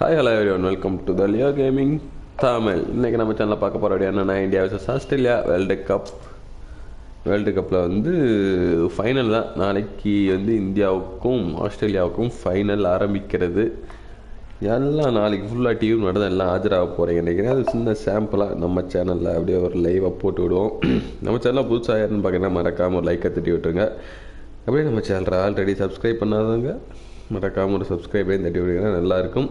Hi, hello everyone. Welcome to the Leo Gaming Tamil. இன்னைக்கு நம்ம சேனல்ல பார்க்க போற வீடியோ என்னன்னா இந்தியா vs ஆஸ்திரேலியா வேர்ல்டு கப்ல வந்து ஃபைனல் தான். நாளைக்கு வந்து இந்தியாவுக்கும் ஆஸ்திரேலியாவுக்கும் ஃபைனல் ஆரம்பிக்கிறது. எல்லாம் நாளைக்கு ஃபுல்லாக டிவி நடந்து எல்லாம் ஆஜராக போகிறீங்க நினைக்கிறேன். அது சின்ன சாம்பிளாக நம்ம சேனலில் அப்படியே ஒரு லைவாக போட்டு விடுவோம். நம்ம சேனலில் புதுசாக யாருன்னு பார்க்குறேன்னா மறக்காமல் ஒரு லைக்கை தட்டி விட்டுருங்க. அப்படியே நம்ம சேனலை ஆல்ரெடி சப்ஸ்கிரைப் பண்ணாதவங்க மறக்காமல் ஒரு சப்ஸ்கிரைபையும் தட்டி விடுங்க, நல்லாயிருக்கும்.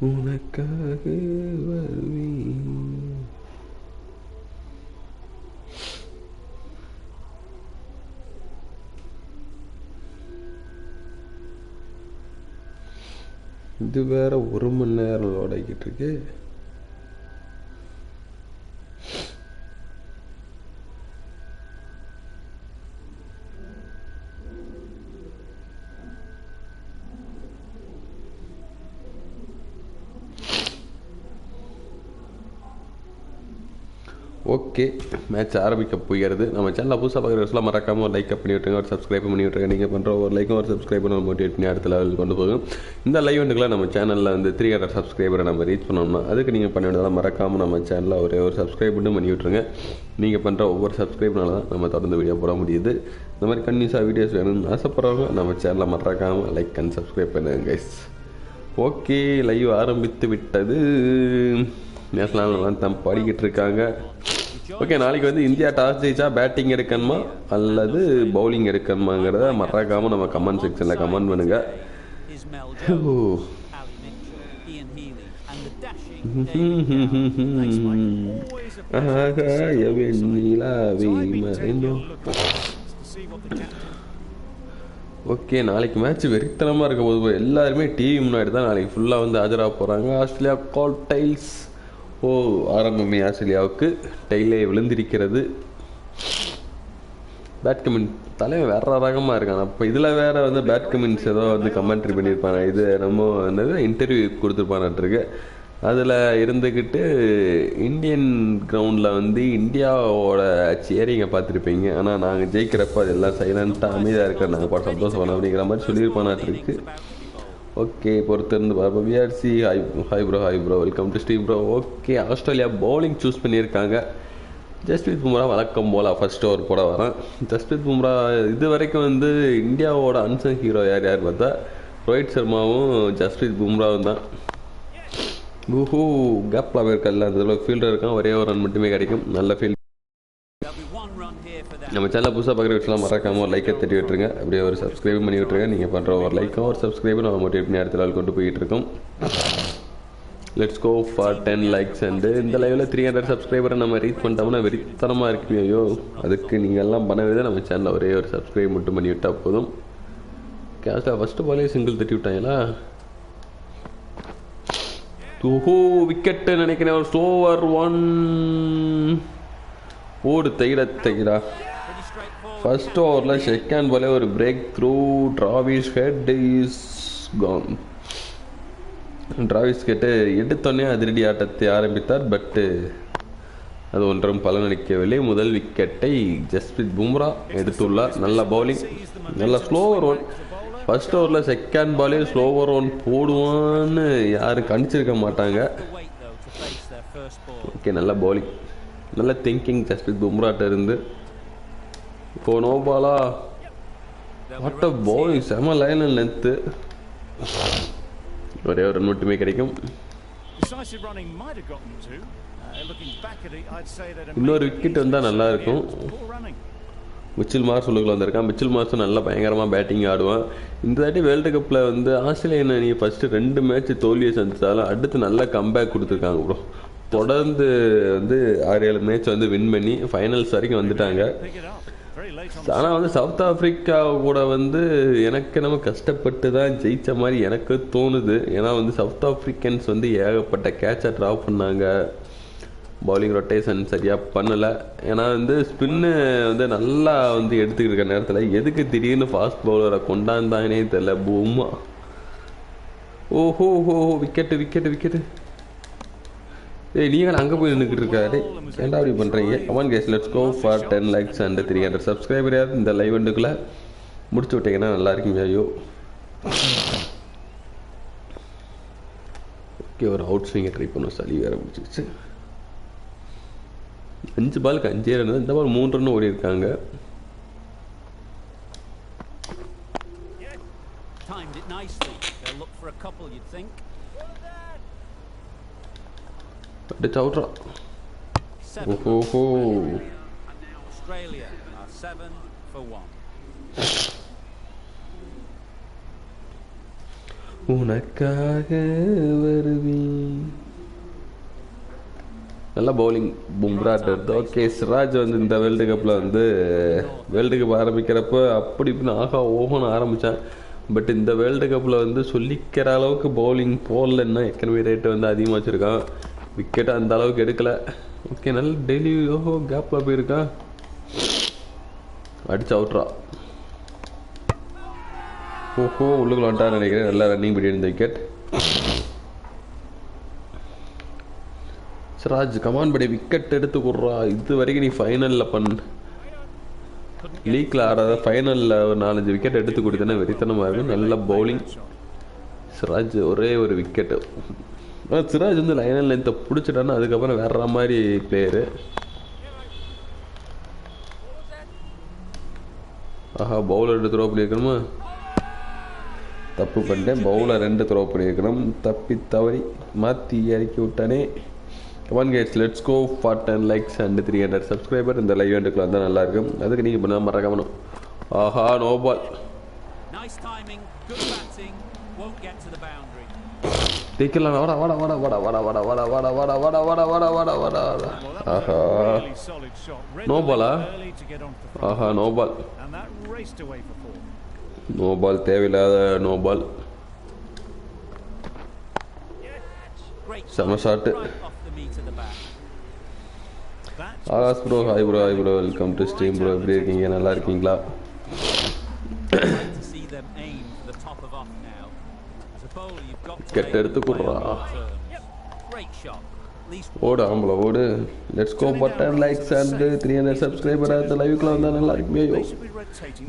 உனக்காக வருவேன். இது வேற 1 மணி நேரம் ஓடிக்கிட்டு இருக்கு. ஓகே, மேட்ச் ஆரம்பிக்க போகிறது. நம்ம சேனலில் புதுசாக பார்க்குறதுலாம் மறக்காமல் ஒரு லைக் பண்ணி விட்டுருங்க, ஒரு சப்ஸ்கிரைப் பண்ணி விட்டுருங்க. நீங்கள் பண்ணுற ஒரு லைக்கும் ஒரு சப்ஸ்கிரைப் பண்ண மோட்டிவேட் பண்ணி அடுத்த லெவல் கொண்டு போகும். இந்த லைவெண்ட்டுக்கெலாம் நம்ம சேனலில் வந்து 300 சப்ஸ்கிரைபரை நம்ம ரீச் பண்ணோம்னா அதுக்கு நீங்கள் பண்ண வேண்டியதெல்லாம் மறக்காமல் நம்ம சேனலில் ஒரே ஒரு சப்ஸ்கிரைப் பண்ணி விட்டுருங்க. நீங்கள் பண்ணுற ஒவ்வொரு சப்ஸ்கிரைப்னால தான் நம்ம தொடர்ந்து வீடியோ போட முடியுது. இந்த மாதிரி கன்யூஸாக வீடியோஸ் வேணும்னு ஆசைப்படுறவங்க நம்ம சேனலில் மறக்காமல் லைக் அண்ட் சப்ஸ்கிரைப் பண்ணுங்க கைஸ். ஓகே, லைவ் ஆரம்பித்து விட்டது. நேஷனல் தான் பாடிக்கிட்டு இருக்காங்க. ஓகே, நாளைக்கு வந்து இந்தியா டாஸ் ஜெயிச்சா பேட்டிங் எடுக்கணுமா அல்லது பவுலிங் எடுக்கணுமாங்கிறத மறக்காமல் நம்ம கமெண்ட் செக்ஷனில் கமெண்ட் பண்ணுங்க. ஓகே, நாளைக்கு மேட்ச் வெறித்தனமாக இருக்க போது எல்லாருமே டிவி முன்னாடி தான் நாளைக்கு ஃபுல்லாக வந்து ஆஜராக போகிறாங்க. ஆஸ்திரேலியா கால் டைல்ஸ். ஆரம்பமே ஆஸ்திரேலியாவுக்கு டைலே விழுந்திருக்கிறது. பேட் கமெண்ட் தலைவன் வேற ரகமாக இருக்கான். அப்போ இதில் வேற வந்து பேட் கமெண்ட்ஸ் ஏதோ வந்து கமெண்ட்ரி பண்ணியிருப்பாங்க. இது நம்ம என்னது இன்டர்வியூ கொடுத்துருப்பான்ட்ருக்கு. அதில் இருந்துக்கிட்டு இந்தியன் கிரவுண்டில் வந்து இந்தியாவோட சேரிங்கை பார்த்துருப்பீங்க. ஆனால் நாங்கள் ஜெயிக்கிறப்ப அதெல்லாம் சைலண்ட்டாக அமைதியாக இருக்கிற நாங்கள் பாட்டு சந்தோஷம் பண்ணோம் அப்படிங்கிற மாதிரி சொல்லியிருப்பானாட்டிருக்கு. ஓகே, பொறுத்திருந்து பார்ப்போம். VRC hi bro welcome to Steve bro. Okay, Australia bowling choose பண்ணியிருக்காங்க. ஜஸ்பிரீத் பும்ரா வழக்கம் போல் ஃபர்ஸ்ட் ஓவர் போட வரான். ஜஸ்பிரீத் பும்ரா இது வரைக்கும் வந்து இந்தியாவோட அன்சங் ஹீரோ யார் பார்த்தா ரோஹித் சர்மாவும் ஜஸ்பிரீத் பும்ராவும் தான். கேப்ல இருக்கல அந்த ஃபீல்டர் இருக்கான். ஒரே ஒரு ரன் மட்டுமே கிடைக்கும். நல்ல ஃபீல்ட். நம்ம சேனல் புதுசாக பார்க்குற விஷயம்லாம் மறக்காமல் ஒரு லைக்கை தட்டி விட்டுருங்க. அப்படியே ஒரு சப்ஸ்கிரைப் பண்ணி விட்டுருங்க. நீங்கள் பண்ணுற ஒரு லைக்கும் ஒரு சப்ஸ்கிரைபும் நம்ம மோட்டிவேட் பண்ணி அடுத்த நாள் கொண்டு போயிட்டு இருக்கோம். Let's go for 10 likes and இந்த லைவில் 300 சப்ஸ்கிரைபரை நம்ம ரீச் பண்ணிட்டோம்னா வெறித்தனமாக இருக்குமே. ஐயோ, அதுக்கு நீங்கள் எல்லாம் பண்ணவே நம்ம சேனலில் ஒரே ஒரு சப்ஸ்கிரைப் மட்டும் பண்ணி விட்டால் போதும். கேஸ்டாக ஃபஸ்ட்டு பாலே சிங்கிள் தட்டி விட்டாங்களா? விக்கெட்டு நினைக்கிறேன். ஒரு ஸ்லோவர் 1 ஓடு தைடா. ஃபர்ஸ்ட் ஓவரில் செகண்ட் பாலே ஒரு breakthrough. Travis Head is gone. Travis Head எடுத்தோடனே அதிரடி ஆட்டத்தை ஆரம்பித்தார். பட்டு அது ஒன்றும் பலனளிக்கவில்லை. முதல் விக்கெட்டை ஜஸ்பிரீத் பும்ரா எடுத்துள்ளார். நல்ல பவுலிங், நல்ல ஸ்லோவர் 1. ஃபர்ஸ்ட் ஓவரில் செகண்ட் பாலே ஸ்லோவர் 1 போடுவான்னு யாரும் கணிச்சிருக்க மாட்டாங்க. ஓகே, நல்ல பவுலிங், நல்ல திங்கிங் ஜஸ்பிரீத் பும்ராட்ட இருந்து. இப்போ நோ பாலா, வாட் அ பவுலிங், செம லைன் அண்ட் லென்த்து. ஒரே ஒரு ரன் மட்டுமே கிடைக்கும். இன்னொரு விக்கெட் வந்தால் நல்லா இருக்கும். மிச்சில் மார்ஸ் உள்ளுக்குள்ள வந்திருக்கான். மிச்சில் மார்ஸும் நல்லா பயங்கரமாக பேட்டிங் ஆடுவான். இந்த தாட்டி வேர்ல்டு கப்பில் வந்து ஆஸ்திரேலியா அணி ஃபஸ்ட்டு 2 மேட்ச் தோல்வியை சந்தித்தாலும் அடுத்து நல்ல கம்பேக் கொடுத்துருக்காங்க ப்ரோ. தொடர்ந்து வந்து 6-7 மேட்ச் வந்து வின் பண்ணி ஃபைனல்ஸ் வரைக்கும் வந்துட்டாங்க. ஆனால் வந்து சவுத் ஆஃப்ரிக்கா கூட வந்து எனக்கு நம்ம கஷ்டப்பட்டு தான் ஜெயித்த மாதிரி எனக்கு தோணுது. ஏன்னா வந்து சவுத் ஆஃப்ரிக்கன்ஸ் வந்து ஏகப்பட்ட கேட்சை ட்ராப் பண்ணாங்க. பவுலிங் ரொட்டேஷன் சரியாக பண்ணலை. ஏன்னா வந்து ஸ்பின்னு வந்து நல்லா வந்து எடுத்துக்கிட்டு இருக்க நேரத்தில் எதுக்கு திடீர்னு ஃபாஸ்ட் பவுலரை கொண்டாந்தாங்கன்னே தெரியல. பூமா ஓஹோ விக்கெட்டு விக்கெட்டு விக்கெட்டு ஏய் நீங்கள் அங்கே போய் நின்றுக்கிட்டு இருக்காரு ஏன்டா அப்படி பண்ணுறீங்க? Come on guys let's go for 10 likes and 300 subscriber. யார் இந்த லைவ் எண்டுக்குள்ளே முடிச்சு விட்டீங்கன்னா நல்லா இருக்குங்க. ஐயோ ஓகே, ஒரு அவுட் ஸ்விங்கை ட்ரை பண்ணுவோம். சளி வேறு பிடிச்சிருச்சு. 5 பாலுக்கு 5 ரன். இந்த பால் 3 ரன் ஓடி இருக்காங்க. அவுட்ரா. ஓஹோ உனக்காக வருவேன். நல்லா பவுலிங் பும்ராட் எடுத்து. ஓகே, சிராஜ் வந்து இந்த வேர்ல்டு கப்பில் வந்து வேர்ல்டு கப் ஆரம்பிக்கிறப்ப அப்படி இப்படின்னு ஆகா ஓகோன்னு ஆரம்பித்தான். பட் இந்த வேர்ல்டு கப்பில் வந்து சொல்லிக்கிற அளவுக்கு பவுலிங் போடலன்னா எக்கனமி ரேட்டு வந்து அதிகமாக வச்சுருக்கான். விக்கெட்டை அந்த அளவுக்கு எடுக்கலை. ஓகே, நல்ல டெய்லி ஓஹோ கேப்பில் போயிருக்கா. அடிச்சு அவுட்ரா. ஓஹோ உள்ளுக்குள்ள வந்துட்டான்னு நினைக்கிறேன். நல்லா ரன்னிங் பண்ணி இருந்த விக்கெட். சிராஜ் கமான் படி விக்கெட் எடுத்து கொடுறா. இது வரைக்கும் நீ ஃபைனலில் லீக்கில் ஆடாத ஃபைனலில் ஒரு 4-5 விக்கெட் எடுத்து கொடுத்தேன்னா வெறித்தனமாக இருக்கும். நல்ல பவுலிங் சிராஜ். ஒரே ஒரு விக்கெட்டு. சிராஜ் வந்து லைனல் லென்த்தை பிடிச்சிட்டான்னா அதுக்கப்புறம் வேற மாதிரி பிளேயரு. ஆஹா, பவுலர் 2 த்ரோ பண்ணியிருக்கணுமா? தப்பு பண்ணிட்டேன். பவுலர் 2 த்ரோ பண்ணியிருக்கணும். தப்பி தவறி மாற்றி இறக்கி விட்டானே. Come on guys let's go for 10 likes and 300 subscriber. இந்த லைவ் எண்டுக்குள்ள வந்தால் நல்லாயிருக்கும். அதுக்கு நீங்கள் பண்ணால் மறக்காமணும். ஆஹா, நோ பால். டேக்கலாம். வாடா வாடா வாடா வாடா வாடா வாடா வாடா வாடா வாடா வாடா வாடா வாடா வாடா வாடா வாடா. ஆஹா, நோ பாலா? ஆஹா, நோ பால். நோ பால், தேவையில்லாத நோ பால். செம shot. Akash bro, hi bro. Hi bro, welcome to stream bro. எப்படி இருக்கீங்க? நல்லா இருக்கீங்களா? கெட்ட எடுத்து கொடுறா. ஓடு ஆம்பளை ஓடு. Let's go for 10 likes and 300 subscriber. அந்த லைவுக்குள்ள வந்தால் நல்லா இருக்குமே.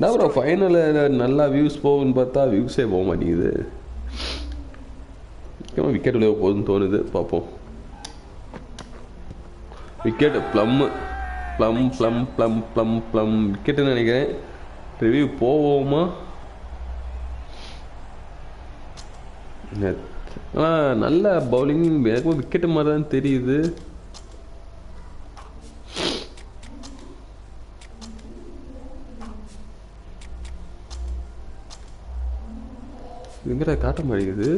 நான் ப்ரோ ஃபைனலில் நல்லா வியூஸ் போகுன்னு பார்த்தா வியூஸே போக மாட்டேங்குது. விக்கெட் விளைய போகுதுன்னு தோணுது. பார்ப்போம். Wicket plumb plumb plumb plumb plumb plumb விக்கெட்டுன்னு நினைக்கிறேன். ரிவ்யூ போவோமா? நல்ல பவுலிங். எனக்கும் விக்கெட்டு மாதிரி தான் தெரியுது. எங்கடா காட்ட மாட்டேங்குது.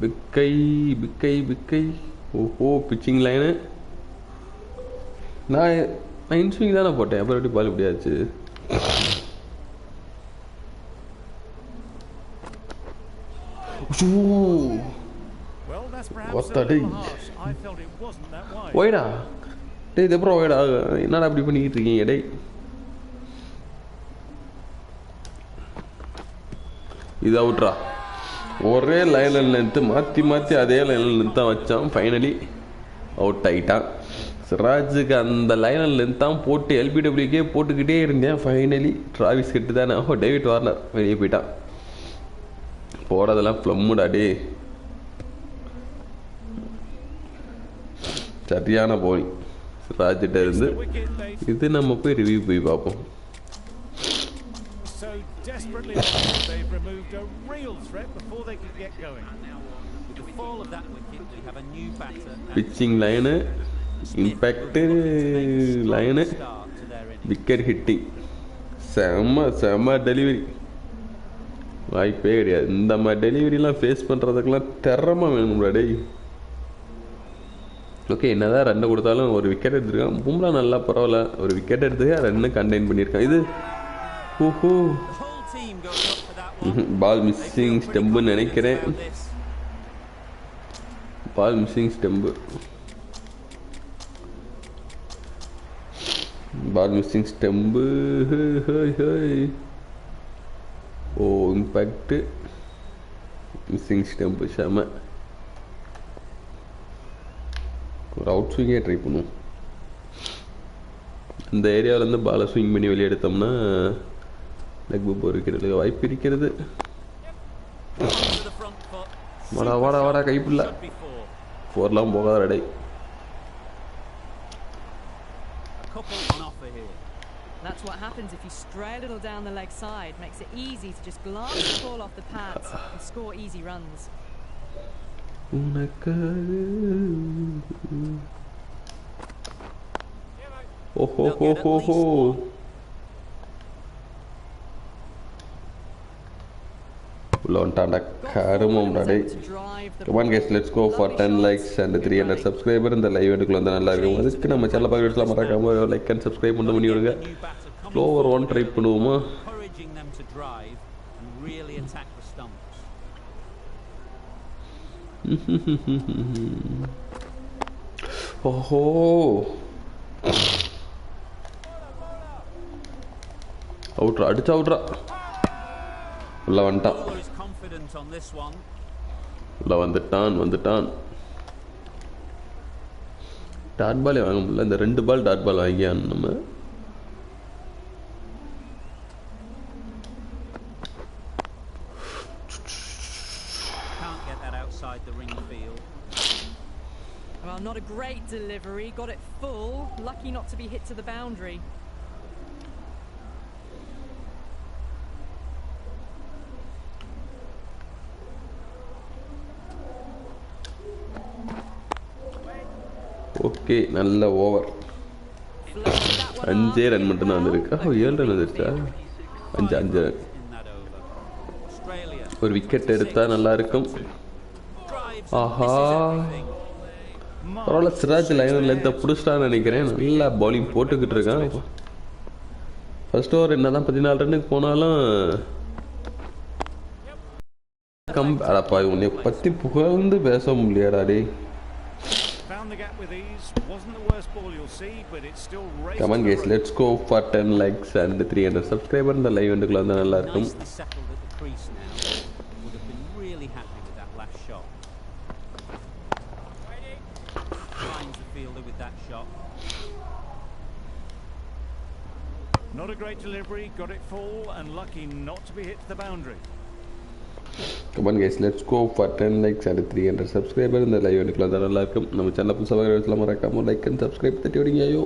பிக்கை பிக்கை பிக்கை. ஓஹோ, பிச்சிங் லைனு. நான் இன்ஸ்விங் தானே போட்டேன். அப்புறம் எப்படி பால் இப்படியாச்சு? ஒய்டா டே, இது அப்புறம் ஒய்டா. என்னடா அப்படி பண்ணிக்கிட்டு இருக்கீங்க? டே, இது அவுட்ரா. ஒரே லைனில் நிறுத்து மாற்றி மாற்றி அதே லைனில் நிறுத்தான் வச்சான். ஃபைனலி அவுட் ஆகிட்டான். சிராஜுக்கு அந்த லைனில் நிறுத்தான் போட்டு எல்பிடபிள்யூக்கே போட்டுக்கிட்டே இருந்தேன். ஃபைனலி டிராவிஸ் கிட்டு தானே. ஓ, டேவிட் வார்னர் வெளியே போயிட்டான். போடுறதெல்லாம் ப்ளம்முடா டே. சரியான பவுலிங் சிராஜிட்ட இருந்து. இது நம்ம போய் ரிவ்யூ போய் பார்ப்போம். Pitching line, impact line, wicket hitting. செம்ம செம்ம டெலிவரி. வாய்ப்பே கிடையாது. இந்த மாதிரி டெலிவரிலாம் ஃபேஸ் பண்ணுறதுக்கெல்லாம் திறமை வேணும்டா டேய். ஓகே, என்னதான் ரன் கொடுத்தாலும் ஒரு விக்கெட் எடுத்துருக்கான். பும்ரா நல்லா பரவாயில்ல. ஒரு விக்கெட் எடுத்துக்க ரன்னு கண்டெயின் பண்ணியிருக்கான். இது ஓஹோ, பால் மிஸ்ஸிங் ஸ்டெம்புன்னு நினைக்கிறேன். பால் மிஸ்ஸிங் ஸ்டெம்பு. பால் மிஸ்ஸிங் ஸ்டெம்பு. ஓ, இம்பேக்ட் மிஸ்ஸிங் ஸ்டெம்பு. செம. ஒரு அவுட் ஸ்விங்கே ட்ரை பண்ணுவோம். இந்த ஏரியாவிலேருந்து பாலை ஸ்விங் பண்ணி வெளியே எடுத்தோம்னா லெக் பூ இருக்கிறதுக்கு வாய்ப்பு இருக்கிறது. வாடா வாடா வாடா கைப்பில்ல ஃபோர்லாம் போகாத ரெடை. That's what happens if you stray a little down the leg side. Makes it easy to just glance the ball off the pads and score easy runs. Oh ho ho ho ho. Come on guys, let's go for 10 likes and 300 subscribers. இந்த live எடுக்கல வந்து நல்லா இருக்கும். அதுக்கு நம்ம channel பார்க்கறதுல மறக்காம like and subscribe பண்ணி விடுங்க. ஃப்ளோவர் 1 ட்ரை பண்ணுவோமா? ஓஹோ அவுட்ரா அடிச்சா அவுட்ரா உள்ள வந்துட்டான் உள்ள வந்துட்டான். டாட் பாலே வாங்க முடியல. இந்த 2 பால் டாட் பால் வாங்கியான் நம்ம. Well, not a great delivery. Got it full. Lucky not to be hit to the boundary. Okay, நல்ல ஓவர். 5 ரன் மட்டும் தான் வந்திருக்கு. 7 ரன் வந்துருச்சா? 5 ரன். ஒரு விக்கெட் எடுத்தா நல்லா இருக்கும். ஆஹா, பரவாயில்ல. சிராஜ் லைனர் லென்த்தை பிடிச்சிட்டான்னு நினைக்கிறேன். நல்லா பவுலிங் போட்டுக்கிட்டு இருக்கான். ஃபர்ஸ்ட் ஓவர் என்னதான் 14 ரன்னுக்கு போனாலும் அடப்பா உன்னை பற்றி புகழ்ந்து பேச முடியாடாடி. Come on guys, let's go for 10 likes and 300 subscribers. இந்த லைவ் எண்டுக்குள்ள வந்தா நல்லா இருக்கும். Not a great delivery, got it full and lucky not to be hit to the boundary. Come on guys, let's go for 10 likes and 300 subscribers. இந்த live எண்டுக்குள்ள வந்தா நல்லா இருக்கும். நம்ம channel புதுசாக வரவங்க மறக்காம லைக் அண்ட் சப்ஸ்கிரைப் தட்டி விடுங்க. ஐயோ,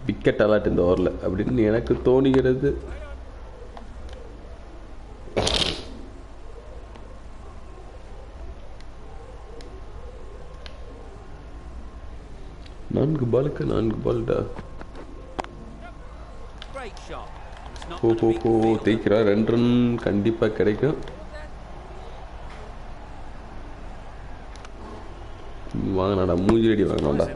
விக்கெட் அலாட் இந்த ஓவரில் அப்படின்னு எனக்கு தோணுகிறது. நான்கு பால்டா. ஓ தேய்க்கிறா. 2 ரன் கண்டிப்பாக கிடைக்கும். வாங்கினாடா, மூஞ்சி அடி வாங்கினாடா.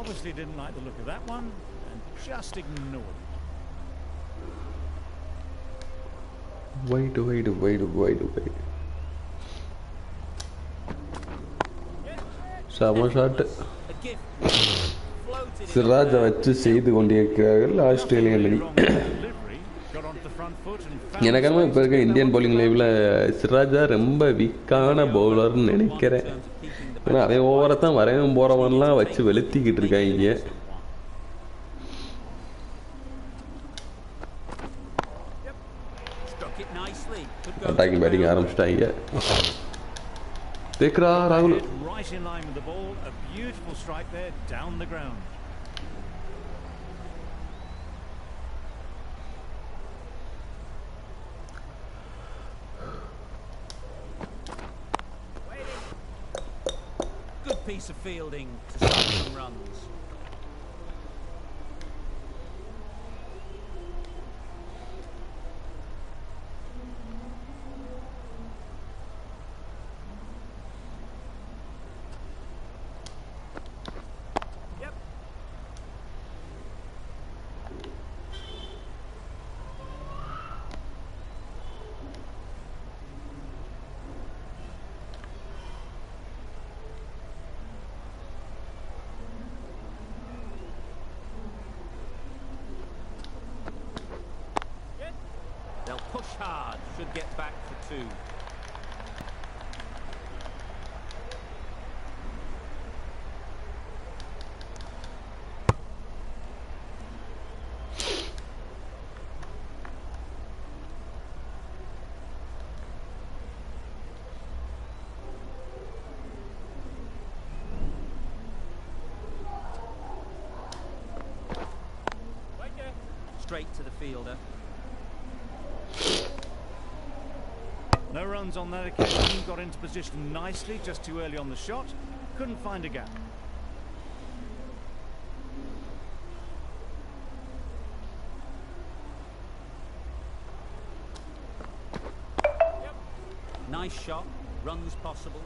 Obviously didn't like the look of that one and just ignored it. Wide. சம ஷாட். சிராஜை வச்சு செய்து கொண்டிருக்கிறார்கள் ஆஸ்திரேலியன் அணி. எனக்கு இப்போ இருக்க இந்தியன் பவுலிங் லைவ்ல சிராஜா ரொம்ப வீக்கான பவுலர்னு நினைக்கிறேன். ஏன்னா அவன் ஓவரை தான் வரையும் போறவன்லாம் வச்சு வெளுத்திக்கிட்டு இருக்காங்க. அட்டாக்கிங் பேட்டிங் ஆரம்பிச்சிட்டாங்க. தேக்ரா ராகுல். Right in line with the ball, a beautiful strike there down the ground. Good piece of fielding to start some runs. get back for 2. Straight to the fielder. No runs on that occasion. Got into position nicely, just too early on the shot. Couldn't find a gap. Yep. Nice shot. Runs possible.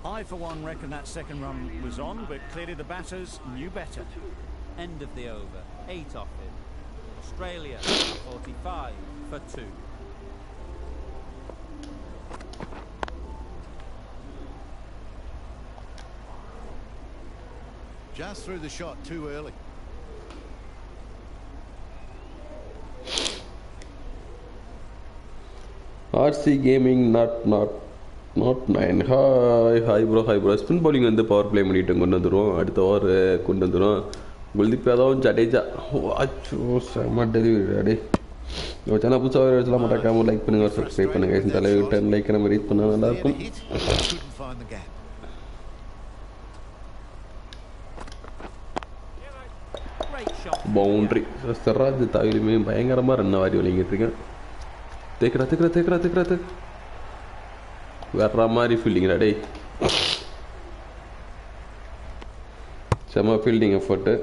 I, for one, reckon that second run was on, but clearly the batters knew better. End of the over. 8 off it. Australia, 45 for 2. Just threw the shot too early. RC Gaming not 9. Hi bro. Spin bowling வந்து power play பண்ணிட்டு கொண்டு வந்துடும். அடுத்த over கொண்டு வந்துடும். குல்தீப் யாதவ் ஜடேஜா வாச்சோ செம்ம delivery அடே. நம்ம சேனல் புதுசாக வச்சுலாம் மறக்காம லைக் பண்ணுங்க, சப்ஸ்கிரைப் பண்ணுங்க. இந்த தலைவர் 10 லைக் நம்ம ரீச் பண்ணால் நல்லாயிருக்கும். பவுண்ட்ரி சிராஜ் தாவிலுமே பயங்கரமாக ரன் வாரி விளங்கிட்டு இருக்கேன். தேக்கிறா வேற மாதிரி ஃபீல்டிங்டா டே. செம்ம ஃபீல்டிங் எஃபர்ட்டு.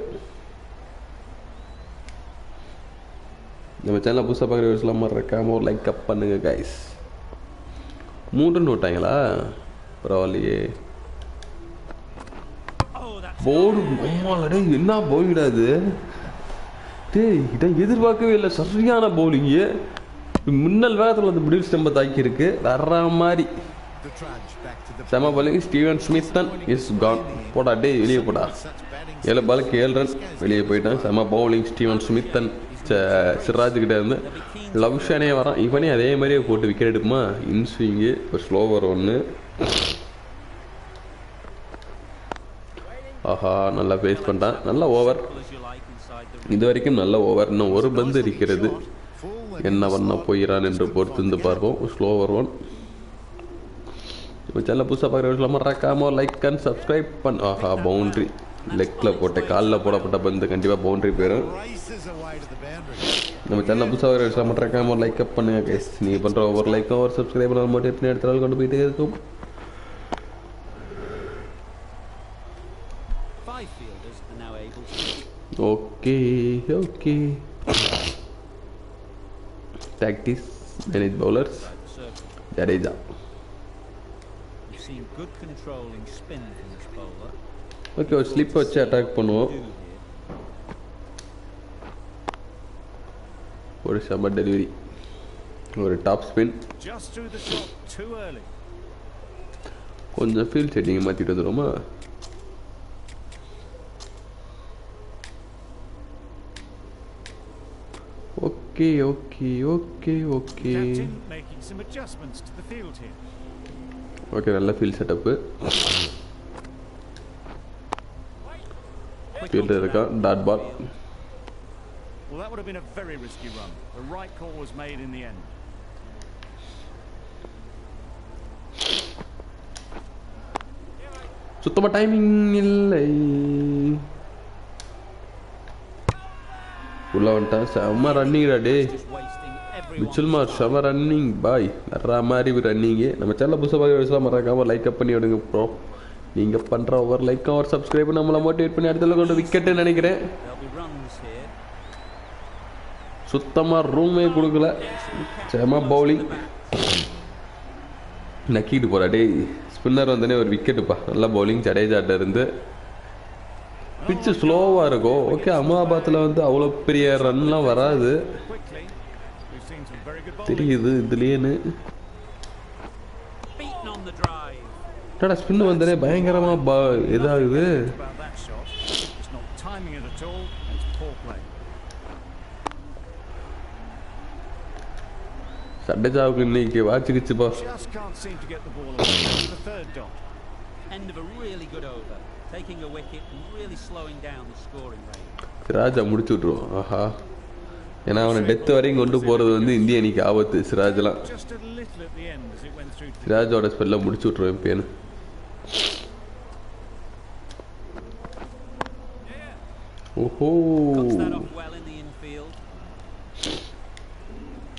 நம்ம சேனலை புதுசாக பார்க்குற விஷயம்லாம் மறக்காம ஒரு லைக் அப் பண்ணுங்க கைஸ். 3 ரன் விட்டாங்களா? பரவாயில்லையே. போர்டு அம்மாடே என்ன பவுலிங்டாது டேய். இதை எதிர்பார்க்கவே இல்லை. சரியான பவுலிங்கு. மின்னல் வேகத்தில் அந்த மிடில் ஸ்டம்பை தாக்கி இருக்கு. வர்ற மாதிரி செம bowling. Steven Smith is gone. போடா டே, வெளியே போடா. 7 பாலுக்கு 7 ரன் வெளியே போயிட்டான். செம பவுலிங் ஸ்டீவன் ஸ்மித்தன். சிராஜ்கிட்ட இருந்து லவ் ஷானே வரான். இவனே அதே மாதிரியே போட்டு விக்கெட் எடுக்குமா? இன்ஸ்விங்கு ஒரு ஸ்லோவர் 1. ஆஹா, நல்லா ஃபேஸ் பண்ணிட்டான். நல்ல ஓவர் இது வரைக்கும். நல்ல ஓவர். இன்னும் ஒரு பந்து இருக்கிறது. என்ன பண்ண போயிறான் என்று பொறுத்து பார்ப்போம். ஸ்லோவர் 1. இப்போ சேனல் புதுசாக பார்க்குற மறக்காம லைக் அண்ட் சப்ஸ்கிரைப் பண்ண. ஆஹா, பவுண்ட்ரி. லெக்கில் போட்ட காலில் போடப்பட்ட பந்து கண்டிப்பாக பவுண்ட்ரி போயிடும். நம்ம சேனல் புதுசாக வர மறக்காம லைக் அப் பண்ணுங்க கைஸ். நீங்கள் பண்ணுற ஒவ்வொரு லைக்கும் ஒரு சப்ஸ்கிரைப் மோட்டிவேட் எடுத்த நாள் கொண்டு போயிட்டே இருக்கும். Okay tactics manage bowlers. Jadeja. You've seen good controlling spin from this bowler. Okay, ஒரு ஸ்லிப் வச்சு அட்டாக் பண்ணுவோம். ஒரு செம டெலிவரி. ஒரு top spin. Just threw the shot too early. கொஞ்சம் ஃபீல்ட் செட்டிங் மாத்திட்டு வந்துருமா? Okay. Captain making some adjustments to the field here. Okay, நல்ல ஃபீல்ட் செட்டப். ஃபீல்ட் இருக்கா dot ball. Well, that would have been a very risky run. The right call was made in the end. சுத்தமா timing இல்லை. உள்ள வந்துட்டா. செம்ம ரன்னிங்டா டே. Mitchell மார் செம running பாய். வர்ற மாதிரி ரன்னிங்கு. நம்ம சேனல் புதுசாக பார்க்க மறக்காம லைக் அப் பண்ணி விடுங்க ப்ரோ. நீங்கள் பண்ணுற ஒவ்வொரு லைக்கும் ஒரு சப்ஸ்கிரைப் நம்மளை மோட்டிவேட் பண்ணி அடுத்த கொண்டு விக்கெட்டுன்னு நினைக்கிறேன். சுத்தமாக ரூமே கொடுக்கல. செம பவுலிங். நக்கிட்டு போகிறா டே. ஸ்பின்னர் வந்தோடனே ஒரு விக்கெட்டுப்பா. நல்ல பவுலிங் ஜடேஜாட்ட இருந்து. பிச்சு ஸ்லோவாக இருக்கும். ஓகே, அகமதாபாத்தில் வந்து அவ்வளோ பெரிய ரன்லாம் வராது தெரியுது இதுலேன்னு. என்னடா ஸ்பின் வந்தனே பயங்கரமாக இதாகுது. ஜடேஜாவுக்கு இன்னைக்கு வாச்சிக்கிச்சுப்பா. Just can't seem to get the ball away. That's the third dot. End of a really good over. Taking a wicket and really slowing down the scoring rate. சிராஜா முடிச்சு விட்டுருவோம். ஆஹா, ஏன்னா அவனை டெத் வரையும் கொண்டு போகிறது வந்து இந்திய அணிக்கு ஆபத்து. சிராஜெலாம் சிராஜோட ஸ்பெல்ல முடிச்சு விட்டுருவோம் எப்பேன்னு. ஓஹோ,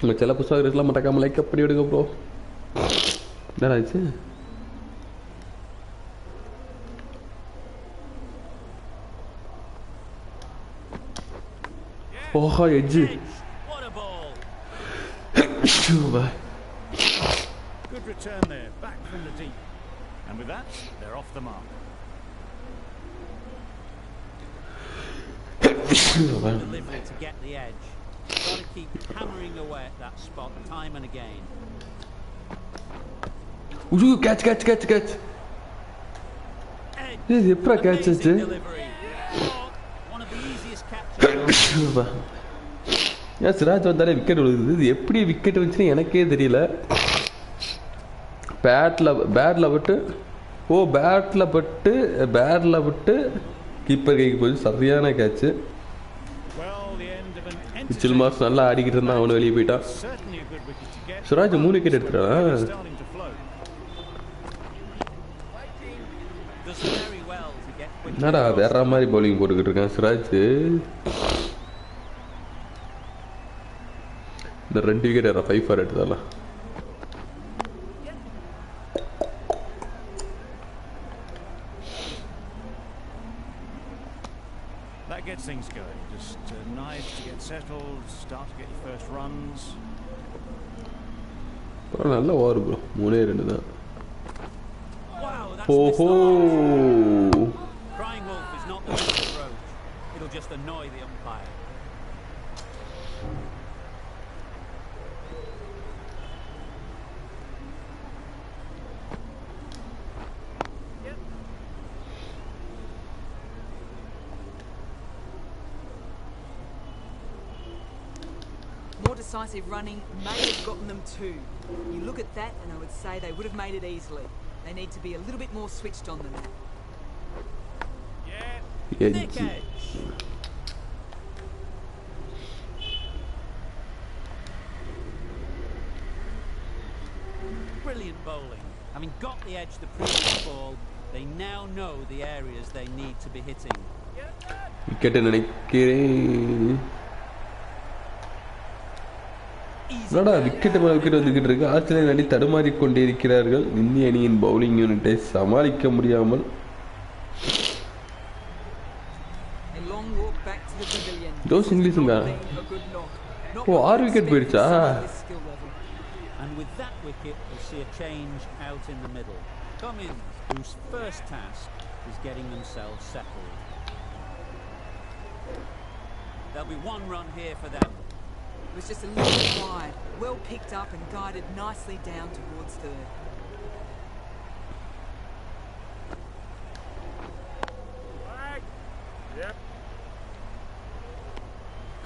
உங்கள் சில புத்தகம் மறக்காம லைக் அப்படி விடுங்க ப்ரோ. என்ன ஆச்சு? ஓஹோ, edge. Good return there, back from the deep. And with that, they're off the mark. Delivery to get the edge. Got to keep hammering away at that spot time and again. Ooh, catch. This is a catch. One of the easiest catches. ஏன் சிராஜ் வந்தாலே wicket விழுகுது. இது எப்படி wicket வந்துச்சுன்னு எனக்கே தெரியல. Battle விட்டு keeper கைக்கு போய் சரியான கேட்சு. மிச்சல் மார்க்ஸ் நல்லா ஆடிக்கிட்டு இருந்தான், அவனு வெளியே போயிட்டான். சிராஜ் 3 விக்கெட் எடுத்துட்டான். என்னடா வேற மாதிரி பவுலிங் போட்டுக்கிட்டு இருக்கான் சிராஜ். இந்த 2 விக்கெட் 5 ஃபார் எடுத்தாலாம். That gets things going. Just nice to get settled, start to get your first runs. நல்ல ஓவர் ப்ரோ. 3-2 தான். ஓஹோ. Crying wolf is not the best approach. It'll just annoy the umpire. Decisive running may have gotten them too. You look at that and I would say they would have made it easily. They need to be a little bit more switched on than that. Thick edge. Brilliant bowling. Having got the edge the previous ball, they now know the areas they need to be hitting. Wicket நினைக்கிறேன். என்னடா wicket வந்துகிட்டு இருக்கு. ஆஸ்திரேலிய அணி தடுமாறி கொண்டே இருக்கிறார்கள். இந்திய அணியின் பவுலிங் யூனிட்டை சமாளிக்க முடியாமல். ஜோஸ் இங்கிலீஷுங்க. ஓ, 6 விக்கெட் போயிடுச்சா? And with that wicket we'll see a change out in the middle. Cummins, whose first task is getting themselves settled. There'll be 1 run here for them. It was just a little bit wide, well picked up and guided nicely down towards third. Yep.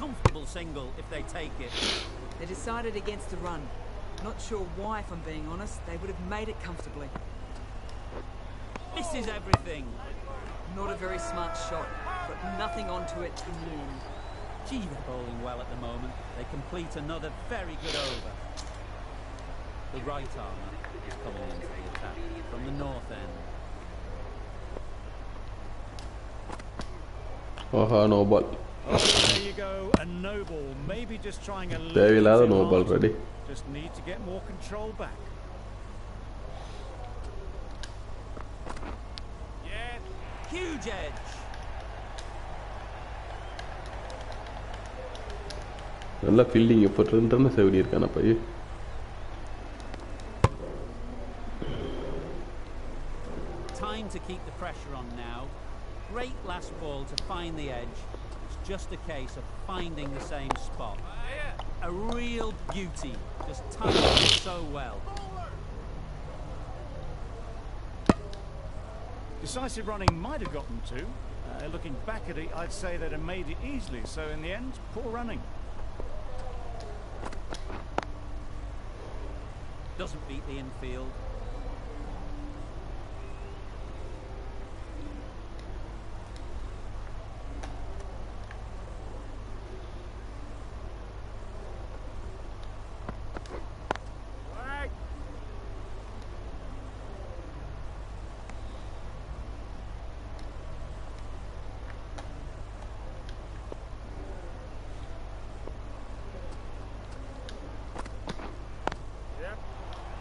Comfortable single if they take it. They decided against the run. Not sure why, if I'm being honest. They would have made it comfortably. Misses everything. Not a very smart shot, but nothing onto it in the end. Gee, they're bowling well at the moment. They complete another very good over. The right armour is coming into the attack from the north end. No ball. Oh, there you go, a no ball. Maybe just trying a little bit no ball ready. Just need to get more control back. Yeah, huge edge. நல்ல fielding இப்போ 2 run சேவடி இருக்கான பைய. Time to keep the pressure on now. Great last ball to find the edge. It's just a case of finding the same spot. A real beauty, just timed it so well. Decisive running might have gotten 2. Looking back at it, I'd say they'd have made it easily. So in the end, poor running. Doesn't beat the infield.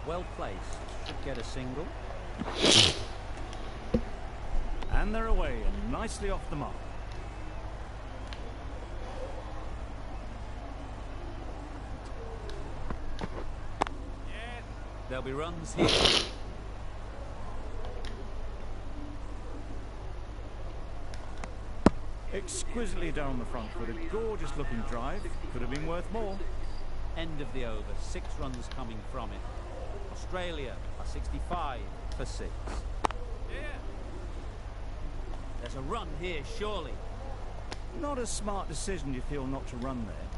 Well placed. Should get a single. And they're away and nicely off the mark. There'll be runs here. Exquisitely down the front foot, a gorgeous looking drive. Could have been worth more. End of the over. 6 runs coming from it. Australia are 65 for 6. There's a run here, surely. Not a smart decision, you feel, not to run there.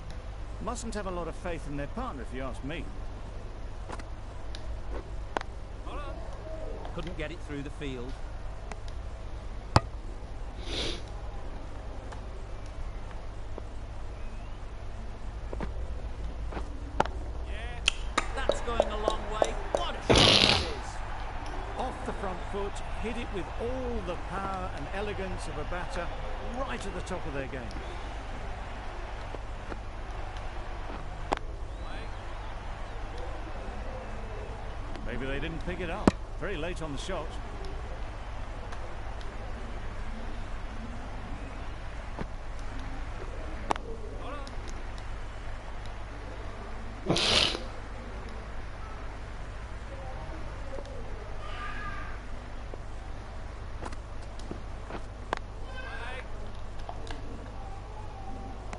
Mustn't have a lot of faith in their partner, if you ask me. Couldn't get it through the field. That's going a long way. What a shot that is. Off the front foot, hit it with all the power and elegance of a batter, right at the top of their game. Maybe they didn't pick it up. Very late on the shot.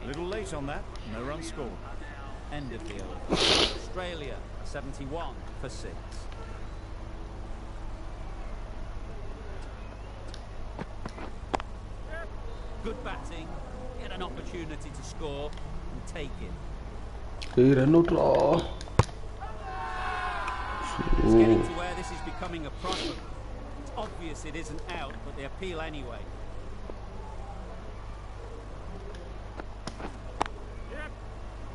A little late on that. No run scored. End of the over. Australia 71 for 6. Good batting. Get an opportunity to score and take it. Hey, run out raw. It's getting to where this is becoming a problem. It's obvious it isn't out, but they appeal anyway.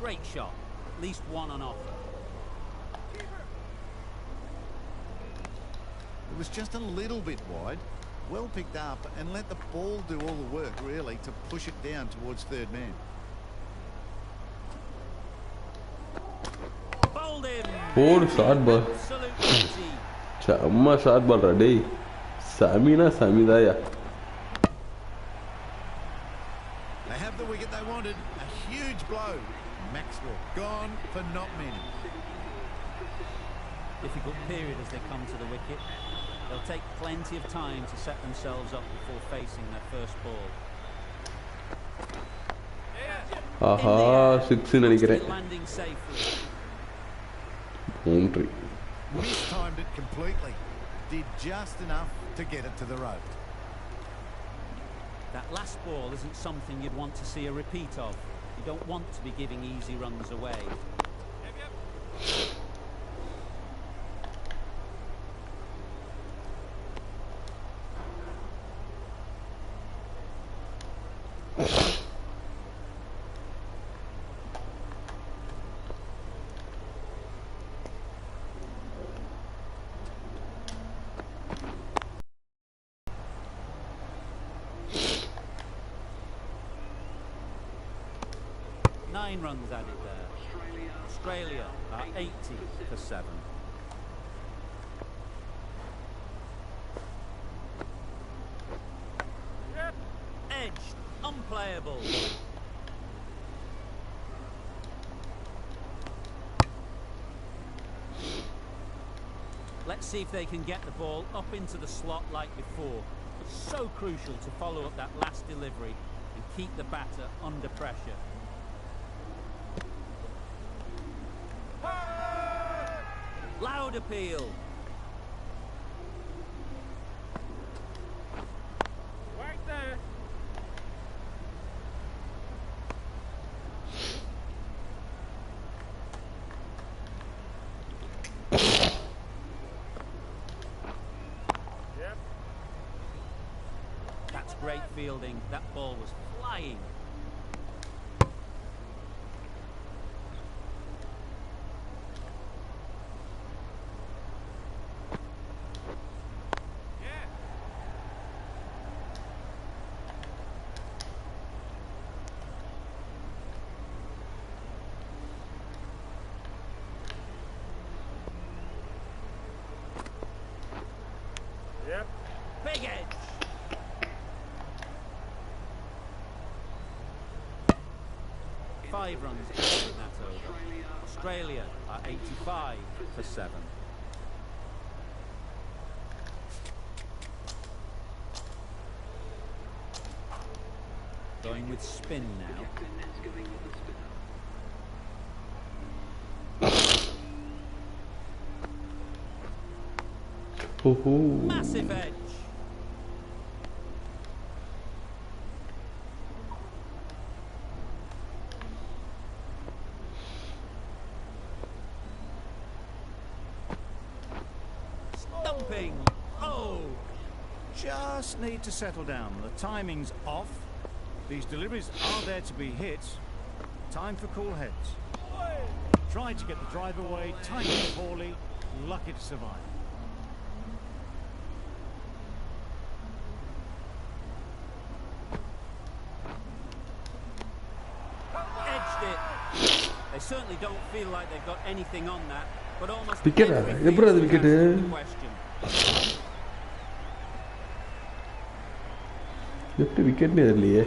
Great shot. At least one on offer. It was just a little bit wide. Well picked up and let the ball do all the work, really, to push it down towards third man. Bowled in. Four shot ball. Absolute beauty. Chamma shot ball ready. Samina Samidaya. They have the wicket they wanted. A huge blow. Maxwell gone for not many. Difficult period as they come to the wicket. They'll take plenty of time to set themselves up before facing their first ball. Aha, 6 நினைக்கிறேன். Landing safely. Boundary. Mistimed it completely. Did just enough to get it to the rope. That last ball isn't something you'd want to see a repeat of. You don't want to be giving easy runs away. Nine runs added there. Australia are 80 for 7. Edged, unplayable. Let's see if they can get the ball up into the slot like before. It's so crucial to follow up that last delivery and keep the batter under pressure. Loud appeal. Right there. great fielding. That ball was flying. Big edge. 5 runs in that over. Australia are 85 for 7. Going with spin now. Massive edge. Stumping. Oh! Just need to settle down. The timing's off. These deliveries are there to be hit. Time for cool heads. Tried to get the drive away, timed it poorly, lucky to survive. Edged it. They certainly don't feel like they've got anything on that, but almost Wicket, everything எப்பறம் அது is wicket? answered the question. எப்படி விக்கெட்னே தெரியலையே.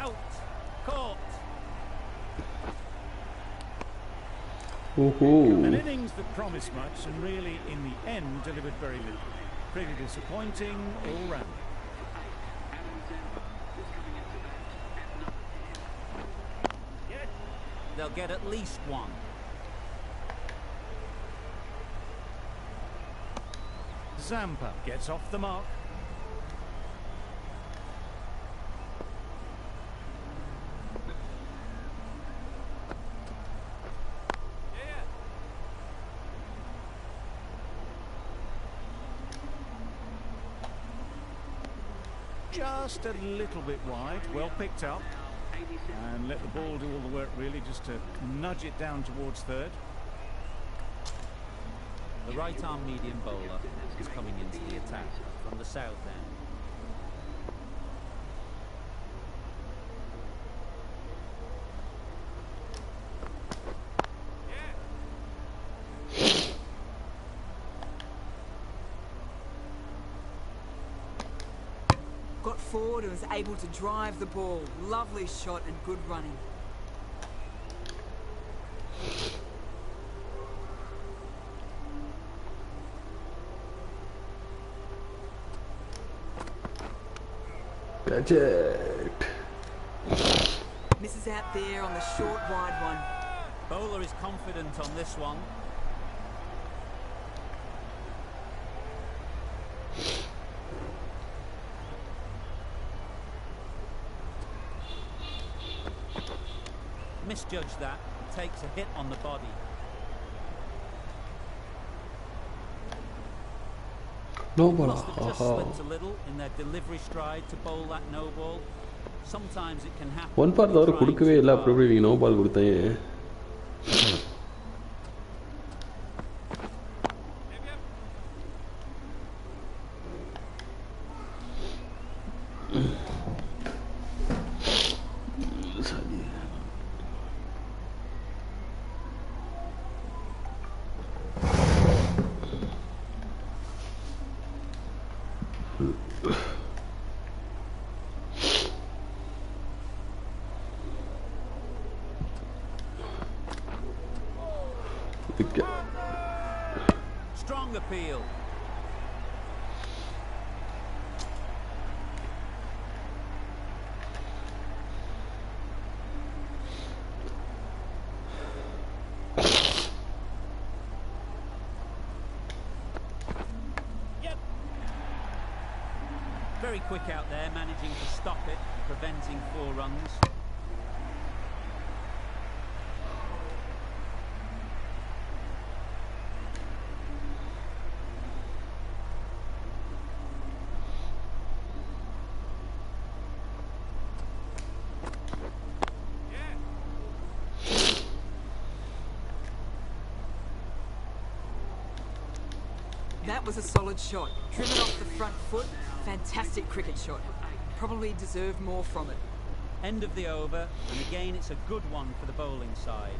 Out. Caught. An innings that promised much and really, in the end, delivered very little. Pretty disappointing all round. They'll get at least one. Zampa gets off the mark. Just a little bit wide, well picked up. And let the ball do all the work really, just to nudge it down towards third. The right-arm medium bowler is coming into the attack from the south end. Got forward and was able to drive the ball. Lovely shot and good running. Catch it. Misses out there on the short, wide one. Bowler is confident on this one. Misjudged that, takes a hit on the body. No ball. Must have just slipped a little in their delivery stride to bowl that no ball. Sometimes it can happen. One part தவிர கொடுக்கவே இல்லை, அப்புறம் எப்படி நீங்கள் no ball கொடுத்தேன். Strong appeal. Very quick out there, managing to stop it, preventing 4 runs. That was a solid shot. Driven off the front foot. Fantastic cricket shot. Probably deserved more from it. End of the over, and again it's a good one for the bowling side.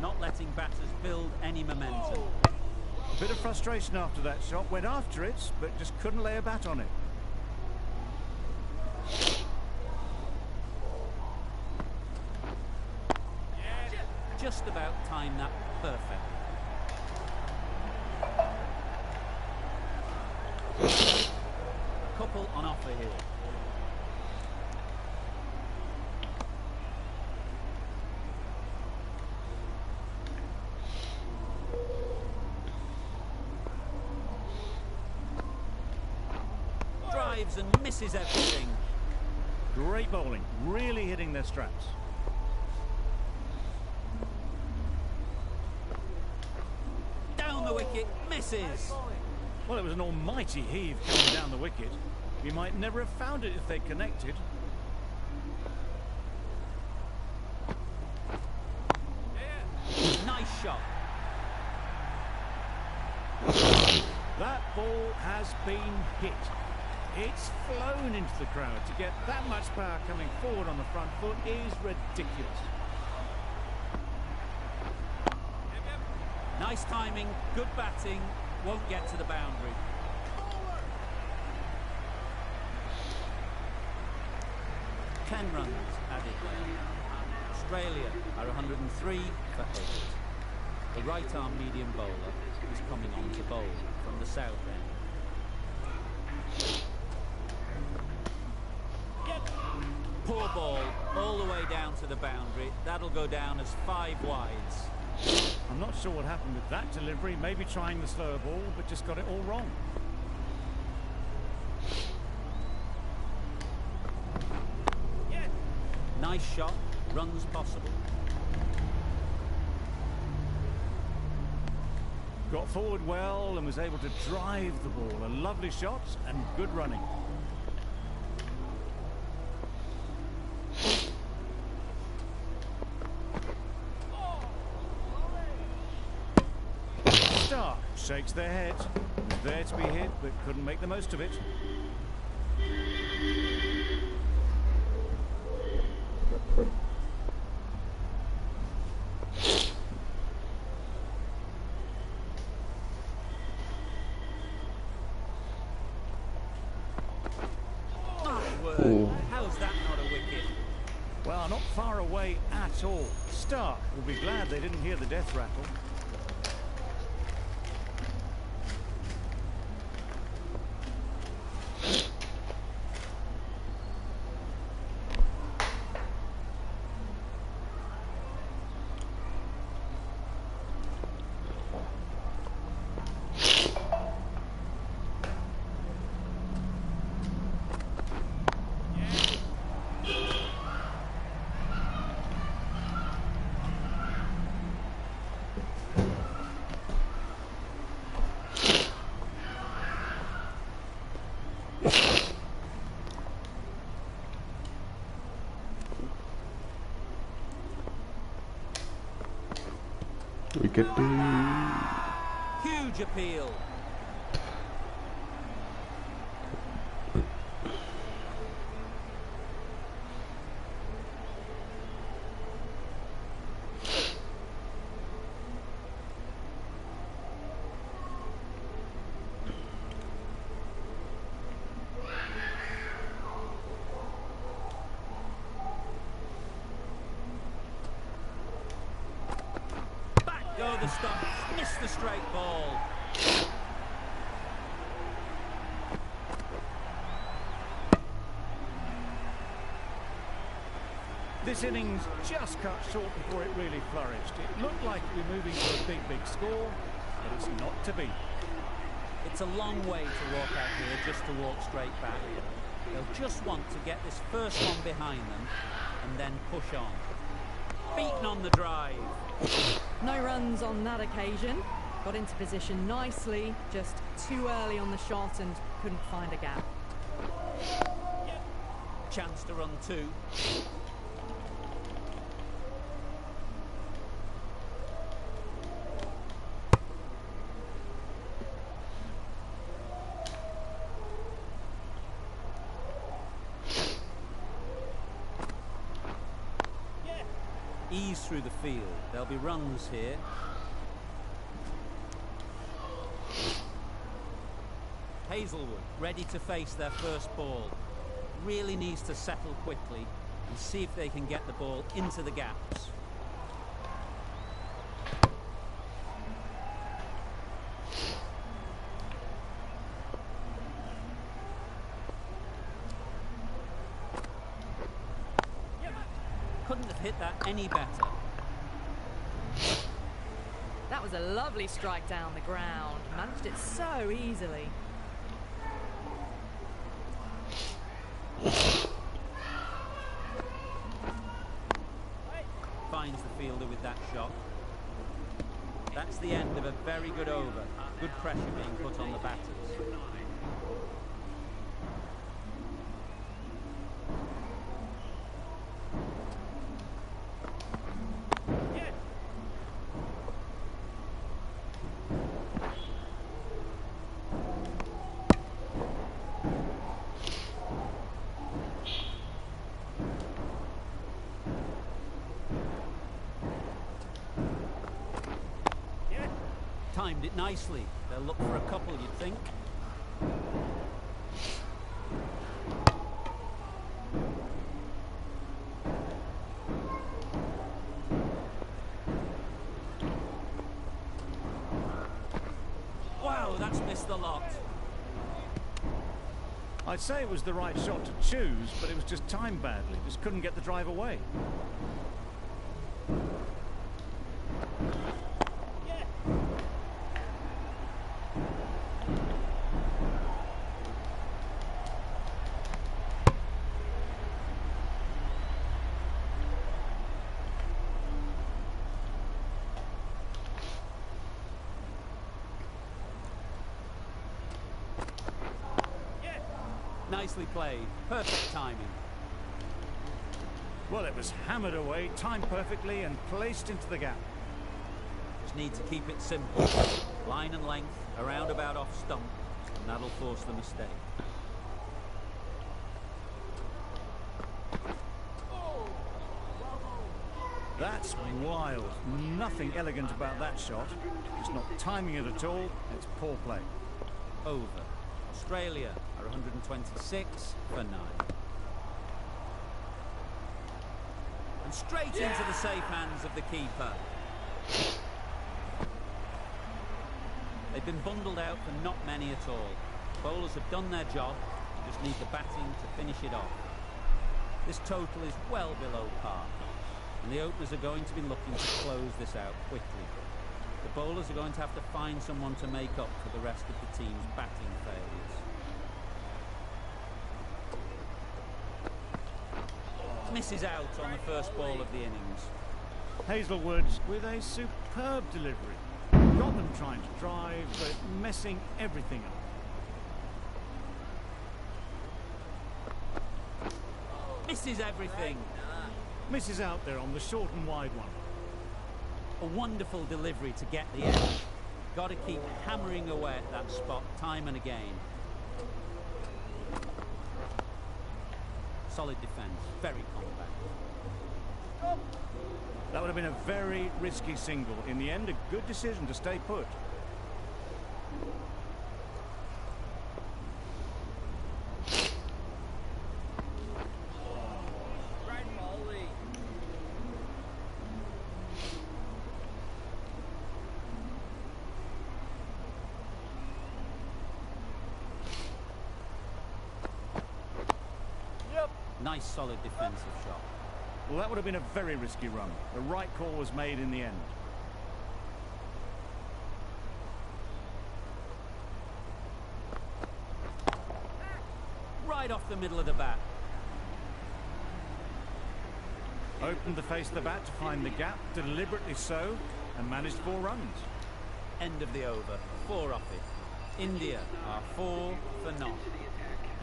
Not letting batters build any momentum. A bit of frustration after that shot. Went after it, but just couldn't lay a bat on it. Just about timed that perfectly. A couple on offer here. Drives and misses everything. Great bowling. Really hitting their straps. Down the wicket, misses. Well, it was an almighty heave coming down the wicket. We might never have found it if they connected. Nice shot. That ball has been hit. It's flown into the crowd. To get that much power coming forward on the front foot is ridiculous. Nice timing, good batting, won't get to the boundary. Ten runs added. Australia are 103 for 8. The right-arm medium bowler is coming on to bowl from the south end. Poor ball, all the way down to the boundary. That'll go down as 5 wides. I'm not sure what happened with that delivery. Maybe trying the slower ball, but just got it all wrong. Nice shot, runs possible. Got forward well and was able to drive the ball. A lovely shot and good running. Stark shakes their head. Was there to be hit, but couldn't make the most of it. How's that not a wicket? Well, not far away at all. Stark will be glad they didn't hear the death rattle. Wicket. Huge appeal. Go the stumps, missed the straight ball. This innings just cut short before it really flourished. It looked like we were moving to a big score, but it's not to be. It's a long way to walk out here just to walk straight back. They'll just want to get this first one behind them and then push on. Beaten on the drive. No runs on that occasion. Got into position nicely, just too early on the shot and couldn't find a gap. Chance to run 2. Ease through the field. There'll be runs here. Hazelwood ready to face their first ball. Really needs to settle quickly and see if they can get the ball into the gaps. Couldn't have hit that any better. That was a lovely strike down the ground. Managed it so easily. Finds the fielder with that shot. That's the end of a very good over. Good pressure being put on the batters. Timed it nicely. They'll look for a couple, you'd think. Wow, that's missed the lot. I'd say it was the right shot to choose, but it was just timed badly. Just couldn't get the drive away. Nicely played. Perfect timing. Well, it was hammered away, timed perfectly, and placed into the gap. Just need to keep it simple. Line and length, a roundabout off stump, and that'll force the mistake. That's wild. Nothing elegant about that shot. It's not timing it at all. It's poor play. Over. Australia are 126 for 9. And straight into the safe hands of the keeper. They've been bundled out for not many at all. Bowlers have done their job, just need the batting to finish it off. This total is well below par, and the openers are going to be looking to close this out quickly. The bowlers are going to have to find someone to make up for the rest of the team's batting failures. Misses out on the first ball of the innings. Hazelwood with a superb delivery. Got them trying to drive, but messing everything up. Misses everything. Misses out there on the short and wide one. A wonderful delivery to get the edge. Got to keep hammering away at that spot time and again. Solid defence, very compact. That would have been a very risky single. In the end, a good decision to stay put. Nice solid defensive shot. Well, that would have been a very risky run. The right call was made in the end. Right off the middle of the bat. Opened the face of the bat to find the gap, deliberately so, and managed 4 runs. End of the over. 4 off it. India are 4 for 0.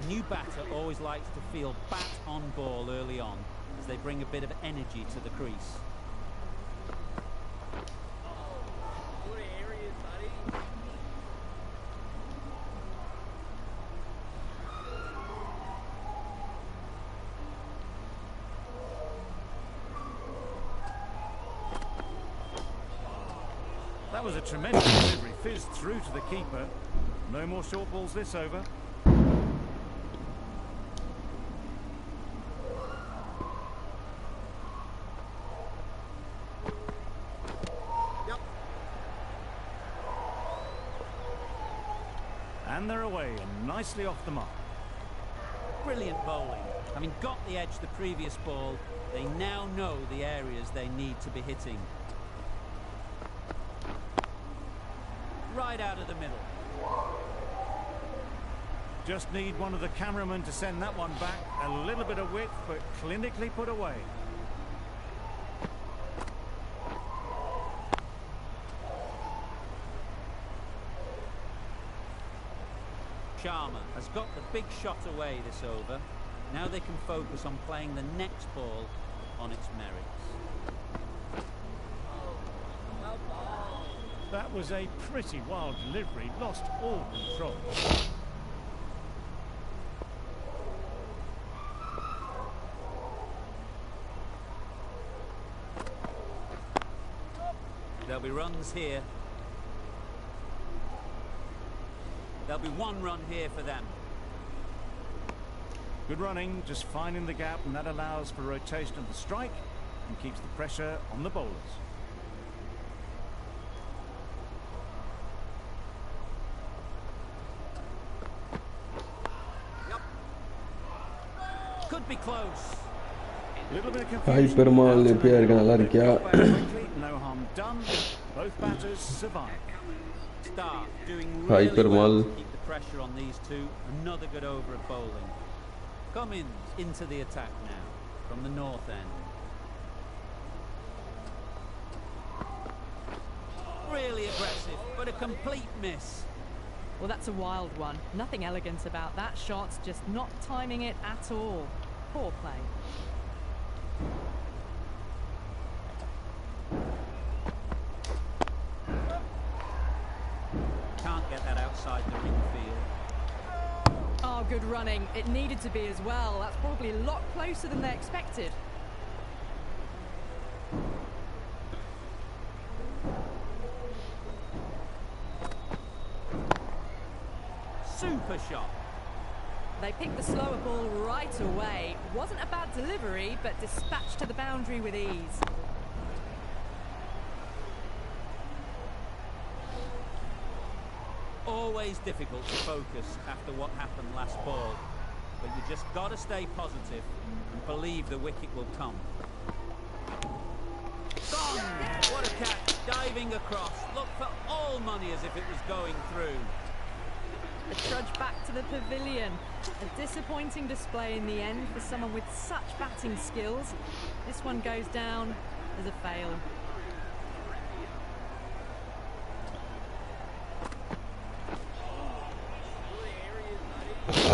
A new batter always likes to feel bat on ball early on, as they bring a bit of energy to the crease. That was a tremendous delivery, fizzed through to the keeper. No more short balls this over. And they're away and nicely off the mark. Brilliant bowling. Having got the edge the previous ball, they now know the areas they need to be hitting. Right out of the middle. Just need one of the cameramen to send that one back. A little bit of width, but clinically put away. Sharma has got the big shot away this over. Now they can focus on playing the next ball on its merits. That was a pretty wild delivery, lost all control. There'll be runs here. There'll be one run here for them. Good running, just finding the gap, and that allows for rotation of the strike and keeps the pressure on the bowlers. Could be close. Little bit of Hi confusion. Perumal, எப்படியா இருக்க? நல்லா இருக்கியா? No harm done. Both batters survive. Start doing Hi, really Perumal. well to keep the pressure on these two. Another good over of bowling. Cummins into the attack now from the north end. Really aggressive, but a complete miss. Well, that's a wild one. Nothing elegant about that shot, just not timing it at all. Poor play. Can't get that outside the ring field. Oh, good running. It needed to be as well. That's probably a lot closer than they expected. Super shot. They picked the slower ball right away. Wasn't a bad delivery, but dispatched to the boundary with ease. Always difficult to focus after what happened last ball, but you just got to stay positive and believe the wicket will come. Gone! What a catch! Diving across. Looked for all money as if it was going through. A trudge back to the pavilion. A disappointing display in the end for someone with such batting skills. This one goes down as a fail.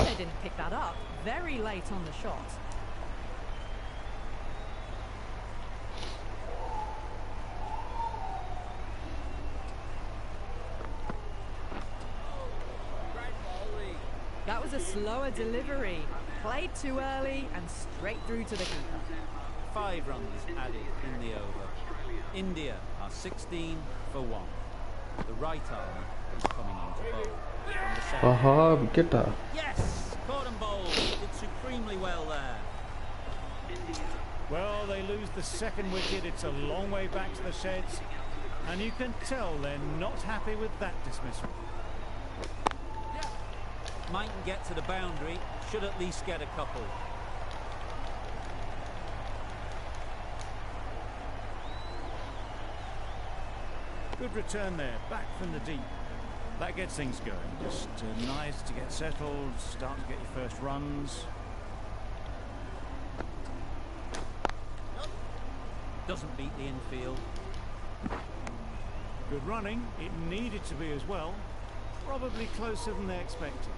They didn't pick that up. Very late on the shot. That was a slower delivery. Played too early and straight through to the keeper. 5 runs added in the over. India are 16 for 1. The right arm is coming on to bowl. From the centre. Aha, wicket. Yes! Caught and bowled. Did supremely well there. Well, they lose the second wicket. It's a long way back to the sheds. And you can tell they're not happy with that dismissal. Mightn't get to the boundary. Should at least get a couple. Good return there, back from the deep. That gets things going. Just nice to get settled, start to get your first runs. Doesn't beat the infield. Good running. It needed to be as well. Probably closer than they expected.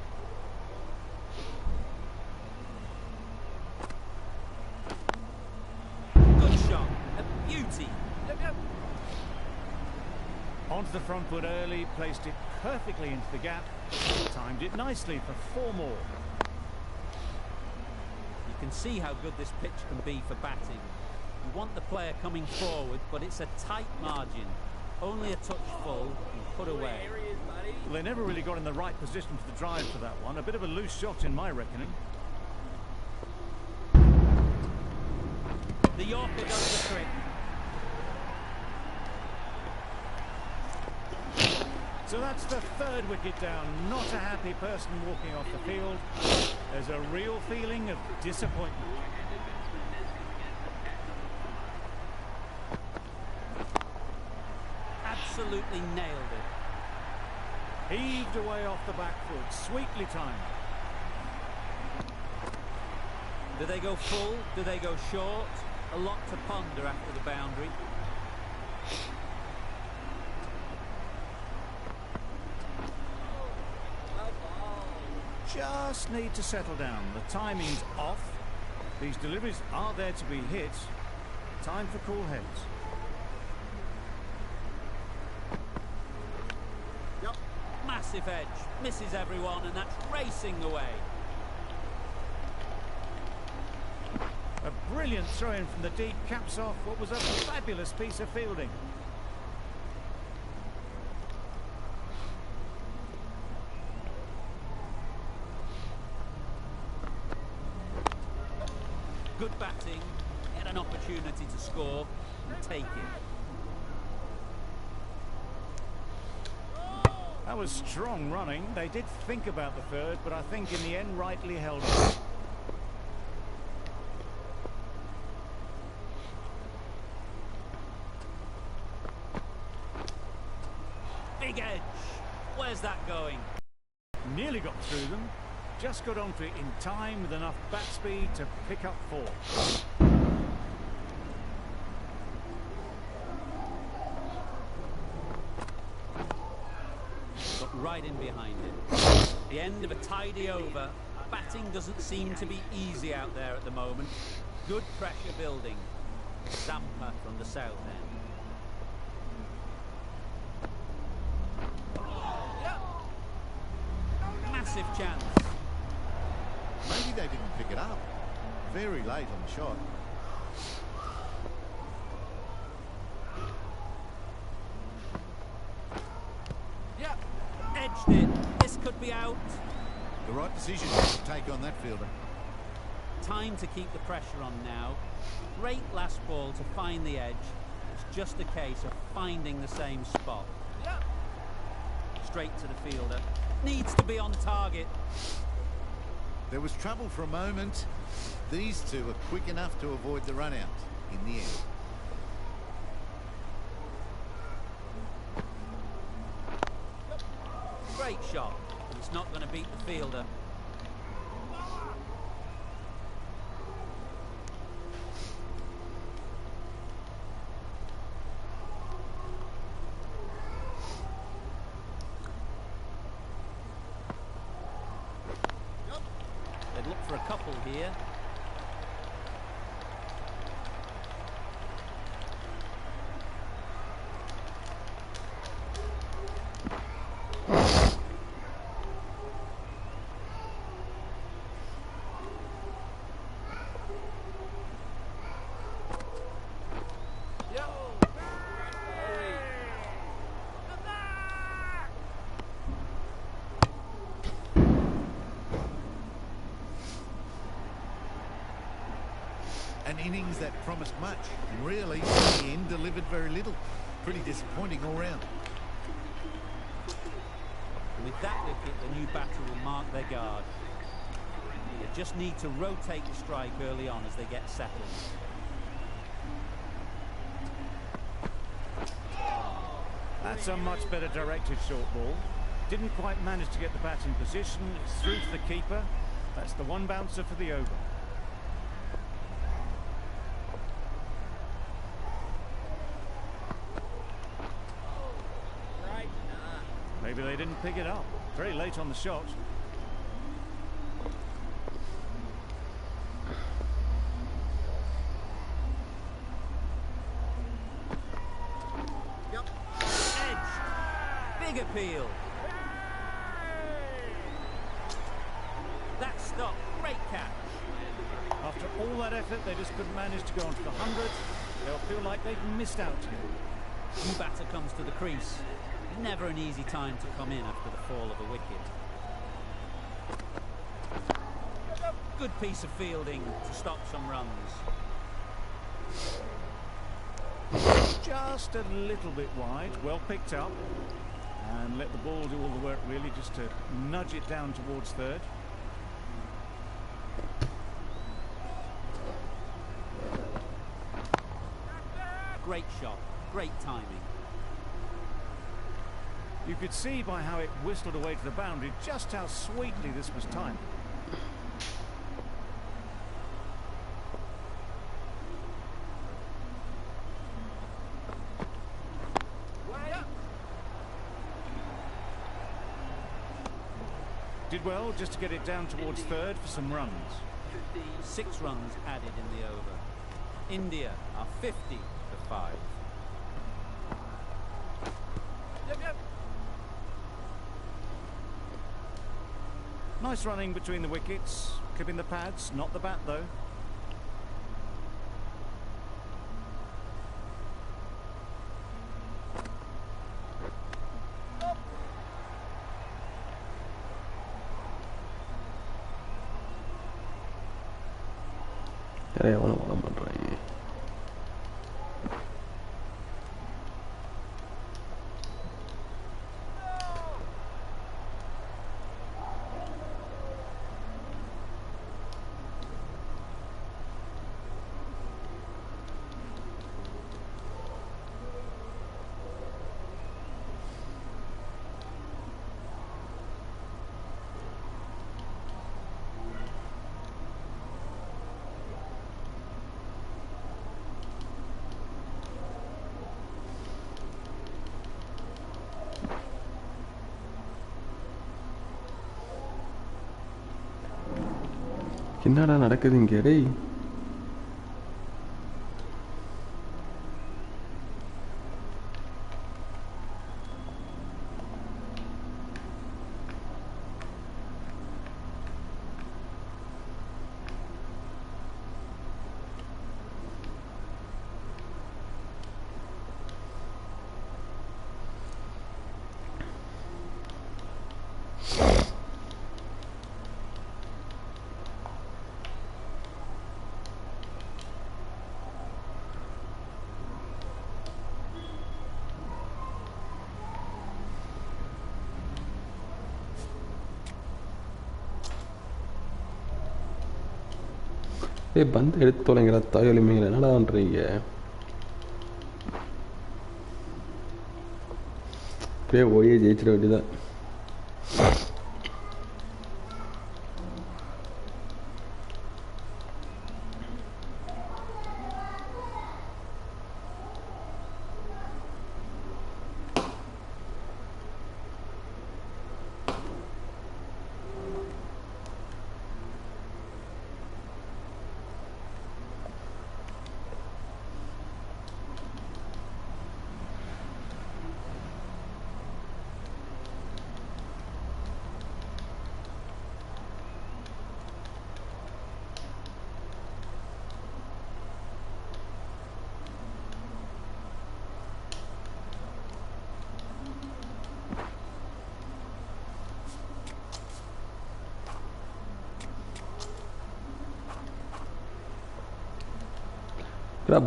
Good shot. A beauty. Onto the front foot early, placed it perfectly into the gap. Timed it nicely for 4 more. You can see how good this pitch can be for batting. You want the player coming forward, but it's a tight margin. Only a touch full and put away. Well, they never really got in the right position for the drive for that one. A bit of a loose shot in my reckoning. The Yorker does the trick. So that's the third wicket down. Not a happy person walking off the field. There's a real feeling of disappointment. Absolutely nailed it. Heaved away off the back foot. Sweetly timed. Do they go full? Do they go short? A lot to ponder after the boundary. Just need to settle down. The timing's off. These deliveries are there to be hit. Time for cool heads. Yep. Massive edge. Misses everyone, and that's racing away. A brilliant throw-in from the deep caps off what was a fabulous piece of fielding. Good batting, get an opportunity to score and take it. That was strong running. They did think about the third, but I think in the end rightly held it. Big edge. Where's that going? Nearly got through them. Just got onto it in time with enough bat speed to pick up 4. Got right in behind it. The end of a tidy over. Batting doesn't seem to be easy out there at the moment. Good pressure building. Zampa from the south end. Massive chance. Maybe they didn't pick it up. Very late on the shot. Yep. Edged it. This could be out. The right decision to take on that fielder. Time to keep the pressure on now. Great last ball to find the edge. It's just a case of finding the same spot. Yep. Straight to the fielder. Needs to be on target. There was trouble for a moment. These two are quick enough to avoid the run out in the end. Great shot. It's not going to beat the fielder. They'd look for a couple here. An innings that promised much, and really, in the end, delivered very little. Pretty disappointing all round. And with that wicket, the new batter will mark their guard. They just need to rotate the strike early on as they get settled. That's a much better directed short ball. Didn't quite manage to get the bat in position. It's through to the keeper. That's the one bouncer for the over. Maybe they didn't pick it up. Very late on the shot. Yep. Edge. Big appeal. That stop. Great catch. After all that effort, they just couldn't manage to go onto the 100. They'll feel like they've missed out here. New batter comes to the crease. Never an easy time to come in after the fall of a wicket. Good piece of fielding to stop some runs. Just a little bit wide, well picked up. And let the ball do all the work really, just to nudge it down towards third. Great shot, great timing. You could see by how it whistled away to the boundary just how sweetly this was timed. Did well just to get it down towards third for some runs. 6 runs added in the over. India are 50 for 5. Nice running between the wickets, clipping the pads, not the bat though. எவனும் பண்ண மாட்டாங்க. என்னடா நடக்குது இங்கே டேய்? ஏய் பந்து எடுத்து தொலைங்கடா தாயொலிமைகள், என்னடா பண்ணுறீங்க? அப்படியே ஓயே ஜெயிச்சிட வேண்டியதான்.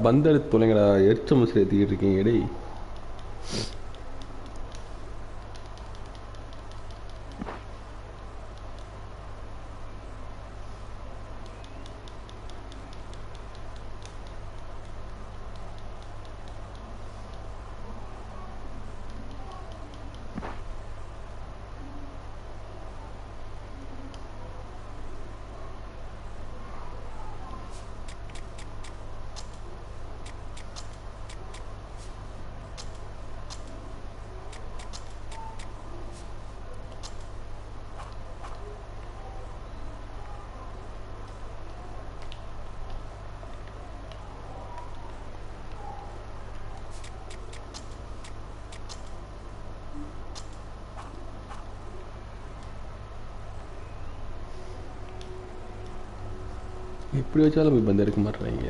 பந்து எடுத்து தொலைங்கடா, எரிச்ச மசில் ஏற்றிக்கிட்டு இருக்கீங்க டேய். எப்படி வச்சாலும் போய் பந்து எடுக்க மாட்டேறாங்க.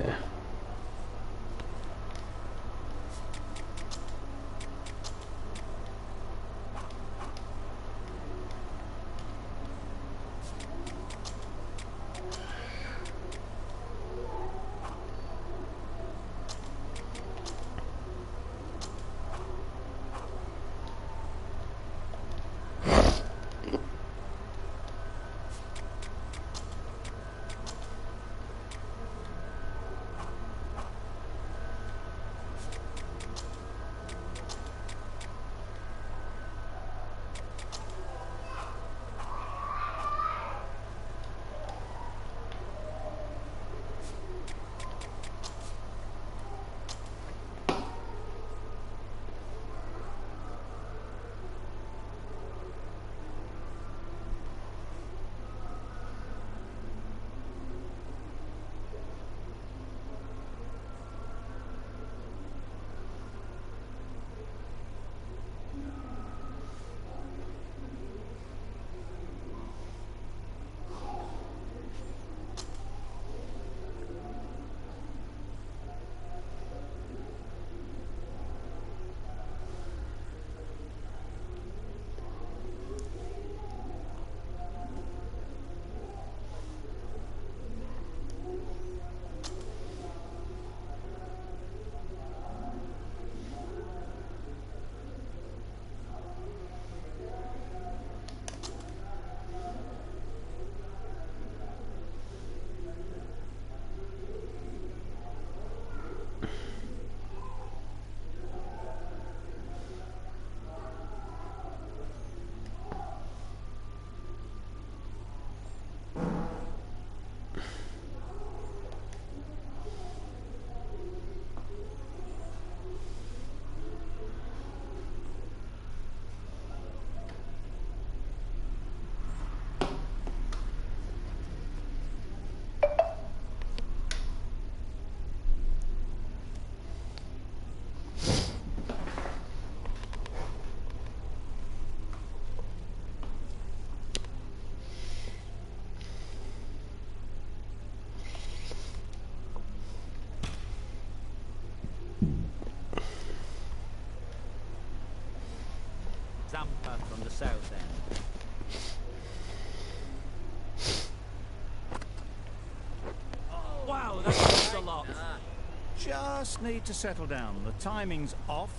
south end. Wow, that was a lot. Just need to settle down. The timing's off.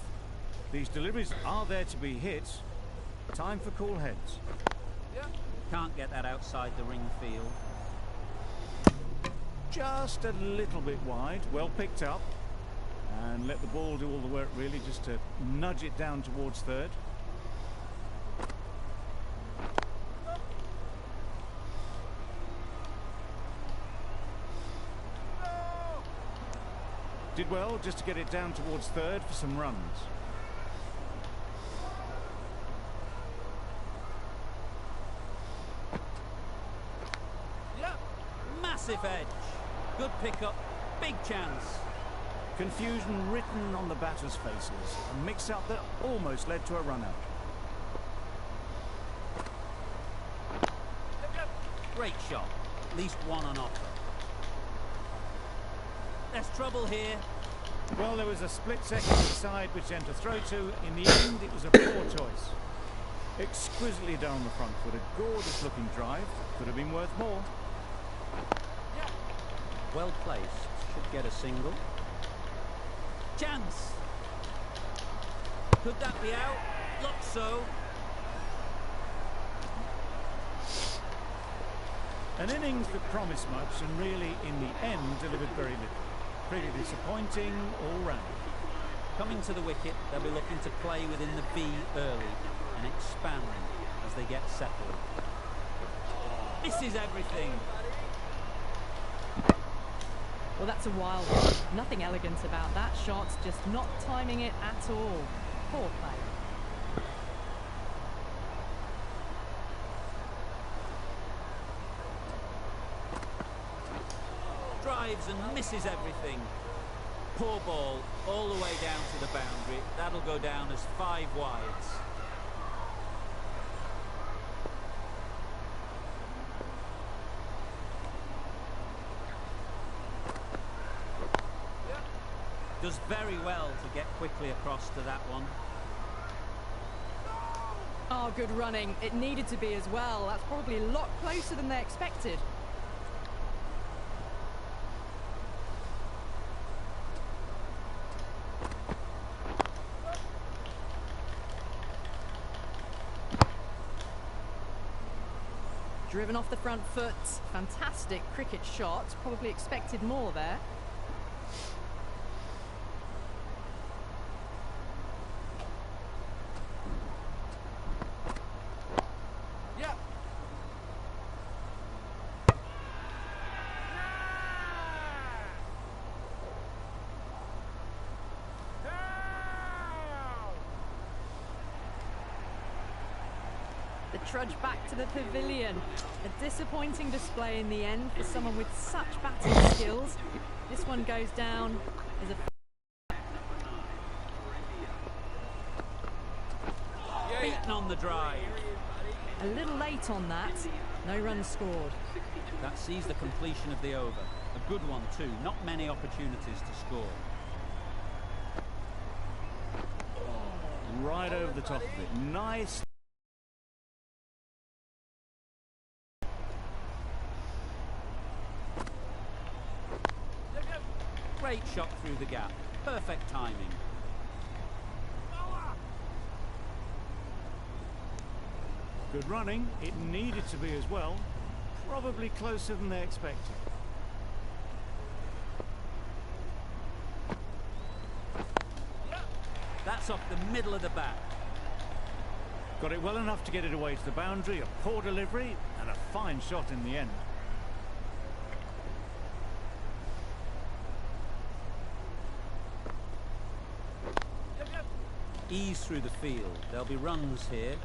These deliveries are there to be hit. Time for cool heads. Can't get that outside the ring field. Just a little bit wide. Well picked up. And let the ball do all the work, really, just to nudge it down towards third. Did well just to get it down towards third for some runs. Massive edge. Good pickup. Big chance. Confusion written on the batters' faces. A mix-up that almost led to a run-out. Great shot. At least one on offer. There's trouble here. Well, there was a split second to decide which end to throw to. In the end, it was a poor choice. Exquisitely down the front foot. A gorgeous-looking drive. Could have been worth more. Well placed. Should get a single. Chance. Could that be out? Looks so. An innings that promised much and really, in the end, delivered very little. Pretty disappointing all round. Coming to the wicket, they'll be looking to play within the V early and expand as they get settled. Misses everything. Well, that's a wild one. Nothing elegant about that shot, just not timing it at all. Poor play. Drives and misses everything. Poor ball all the way down to the boundary. That'll go down as 5 wides. Does very well to get quickly across to that one. Oh, good running. It needed to be as well. That's probably a lot closer than they expected. Driven off the front foot. Fantastic cricket shot. Probably expected more there. The trudge back to the pavilion. A disappointing display in the end for someone with such batting skills. This one goes down as a... Beaten on the drive. A little late on that. No runs scored. That sees the completion of the over. A good one too. Not many opportunities to score. Right over the top of it. Nice. Great shot through the gap. Perfect timing. Good running. It needed to be as well. Probably closer than they expected. That's off the middle of the bat. Got it well enough to get it away to the boundary. A poor delivery and a fine shot in the end. Ease through the field. There'll be runs here.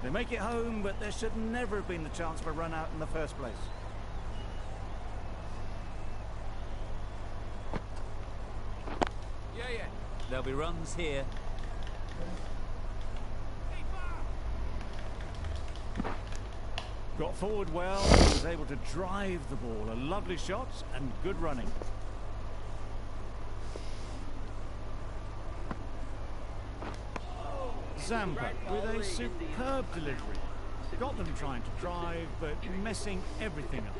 They make it home, but there should never have been the chance for a run out in the first place. There'll be runs here. Got forward well, was able to drive the ball. A lovely shot and good running. Zampa with a superb delivery. Got them trying to drive, but messing everything up.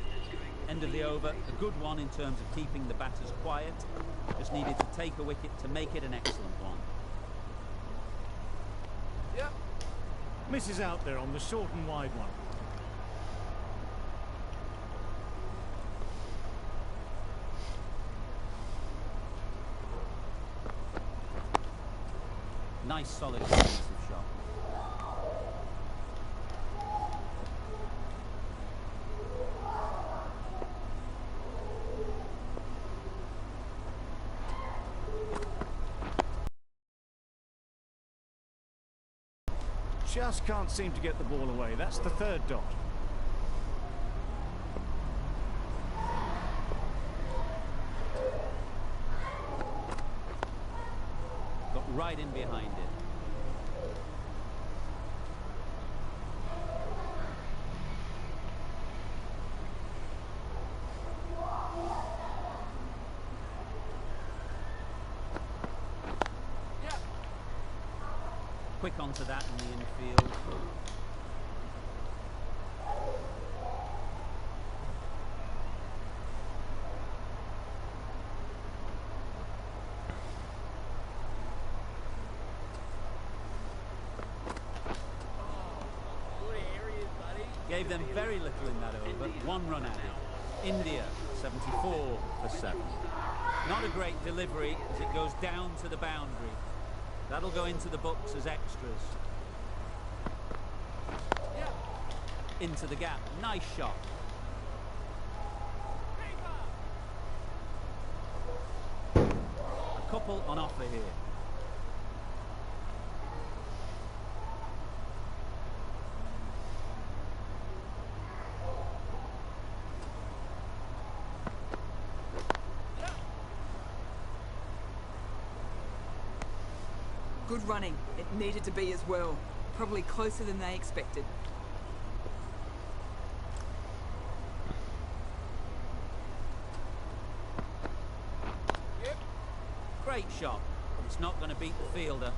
End of the over, a good one in terms of keeping the batters quiet. Just needed to take a wicket to make it an excellent one. Yep. Misses out there on the short and wide one. Nice solid defensive shot. Just can't seem to get the ball away. That's the third dot. Got right in behind it. Quick onto that in the infield. Gave them very little in that over. 1 run out. India, 74 for 7. Not a great delivery as it goes down to the boundary. That'll go into the books as extras. Into the gap. Nice shot. A couple on offer here. Good running. It needed to be as well. Probably closer than they expected. Great shot, but it's not going to beat the fielder.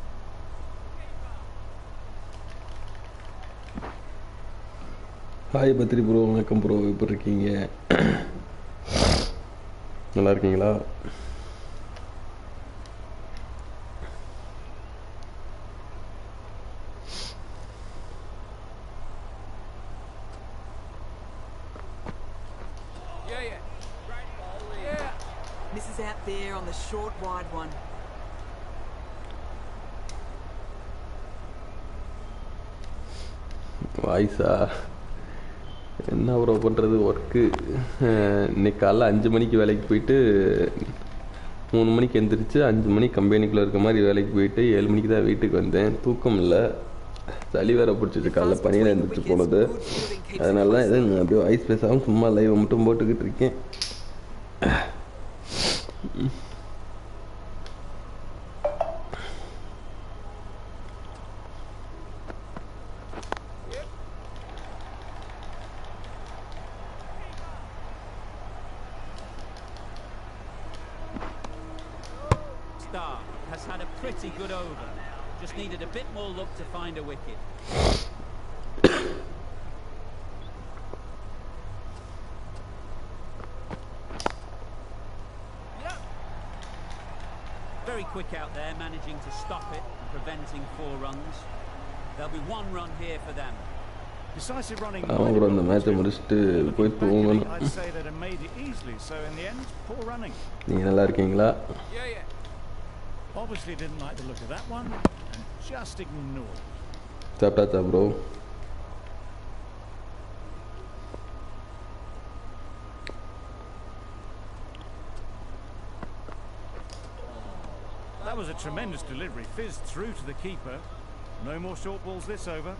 Hi Badri bro, வணக்கம் bro, எப்படி இருக்கீங்க? நல்லா இருக்கீங்களா? Misses out there on the short wide one. வாய்ஸா என்ன bro பண்ணுறது, work. இன்னைக்கு காலைல 5 மணிக்கு வேலைக்கு போயிட்டு 3 மணிக்கு எந்திரிச்சு 5 மணிக்கு கம்பெனிக்குள்ளே இருக்க மாதிரி வேலைக்கு போயிட்டு 7 மணிக்கு தான் வீட்டுக்கு வந்தேன். தூக்கம் இல்லை, சளி வேற பிடிச்சிச்சு காலைல பனியில் எந்திரிச்சு போனது. அதனால தான் எதுவும் அப்படியே வாய்ஸ் பேசாமல் சும்மா லைவ் மட்டும் போட்டுக்கிட்டு இருக்கேன். Has had a pretty good over. Just needed a bit more luck to find a wicket. Very quick out there, managing to stop it and preventing 4 runs. There'll be 1 run here for them. Decisive running. அவன் கூட அந்த மேட்சை முடிச்சுட்டு போய் தூங்கணும். I'd say that it made it easily, so in the end, poor running. நீங்கள் நல்லா இருக்கீங்களா? Obviously didn't like the look of that one and just ignored it. சாப்பிட்டாச்சா bro? That was a tremendous delivery, fizzed through to the keeper. No more short balls this over.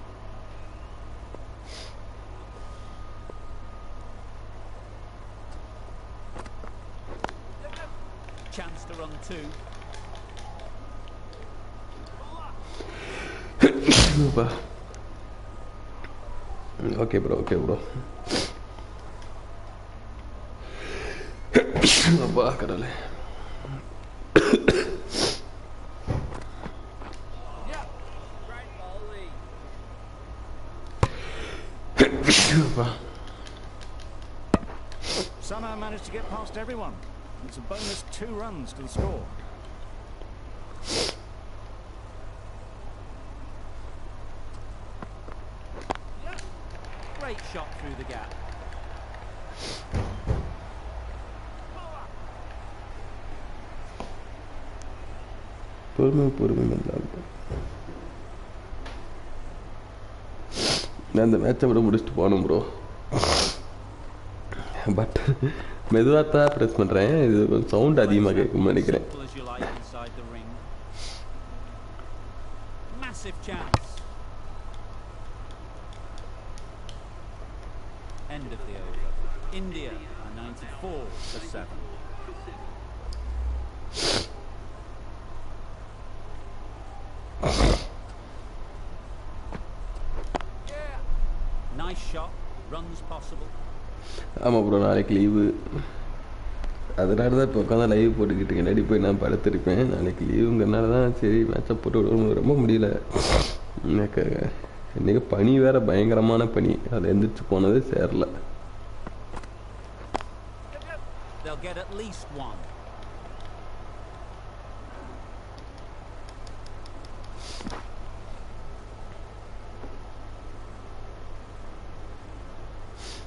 Chance to run 2. Okay, bro. Okay, bro. அப்பா கடவுளே. Somehow managed to get past everyone. It's a bonus 2 runs to the score. Great shot through the gap. பொறுமை நான் இந்த மேட்சை விட முடிச்சுட்டு போகணும் bro. But மெதுவாக தான் ப்ரெஸ் பண்ணுறேன். இது கொஞ்சம் சவுண்ட் அதிகமாக கேட்கும்னு நினைக்கிறேன். Massive chance. End of the over. India are 94 for 7. Nice shot. Runs possible. ஆமாம் ப்ரோ, நாளைக்கு லீவு. அதனால தான் இப்போ உட்காந்து லைவ் போட்டுக்கிட்டு முன்னாடி போய் நான் படுத்துருப்பேன். நாளைக்கு லீவுங்கிறனால தான் சரி மேட்சை போட்டு விடணும். ரொம்ப முடியல எனக்கு. இன்றைக்கி பனி வேறு, பயங்கரமான பனி. அதில் எந்திரிச்சு போனது சேரல. They'll get at least one.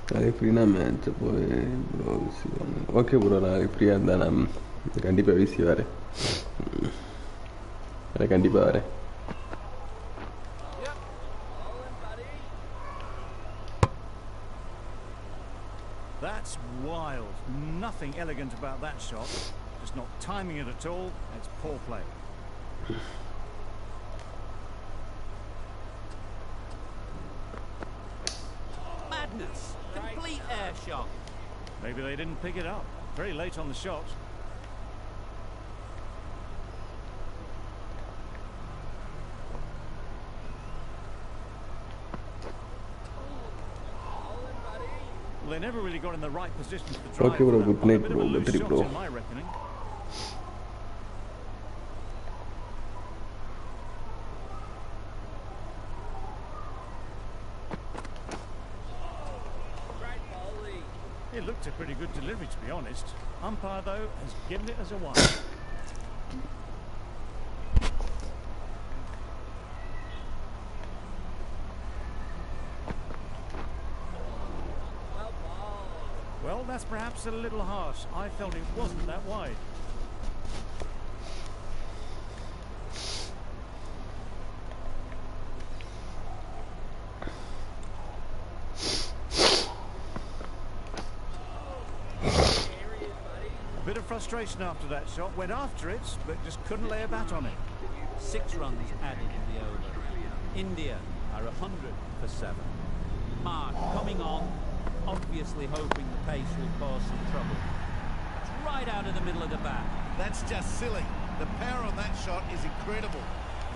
நாளைக்கு ஃப்ரீனா மேட்ச்சை போய் ப்ரோ விசி. ஓகே ப்ரோ, நாளைக்கு ஃப்ரீயாக இருந்தால் நான் கண்டிப்பாக விசி வரேன். கண்டிப்பாக வரேன். That's wild. Nothing elegant about that shot. Just not timing it at all. It's poor play. Madness. Complete air shot. Maybe they didn't pick it up. Very late on the shot. Well, they never really got in the right position to drive. Okay bro, good night bro. Battery bro. In my reckoning. It looked a pretty good delivery, to be honest. Umpire, though, has given it as a wide. Well, that's perhaps a little harsh. I felt it wasn't that wide. Bit of frustration after that shot. Went after it, but just couldn't lay a bat on it. 6 runs added in the over. India are 100 for 7. Mark coming on, obviously hoping the pace will cause some trouble. It's right out of the middle of the bat. That's just silly. The power on that shot is incredible.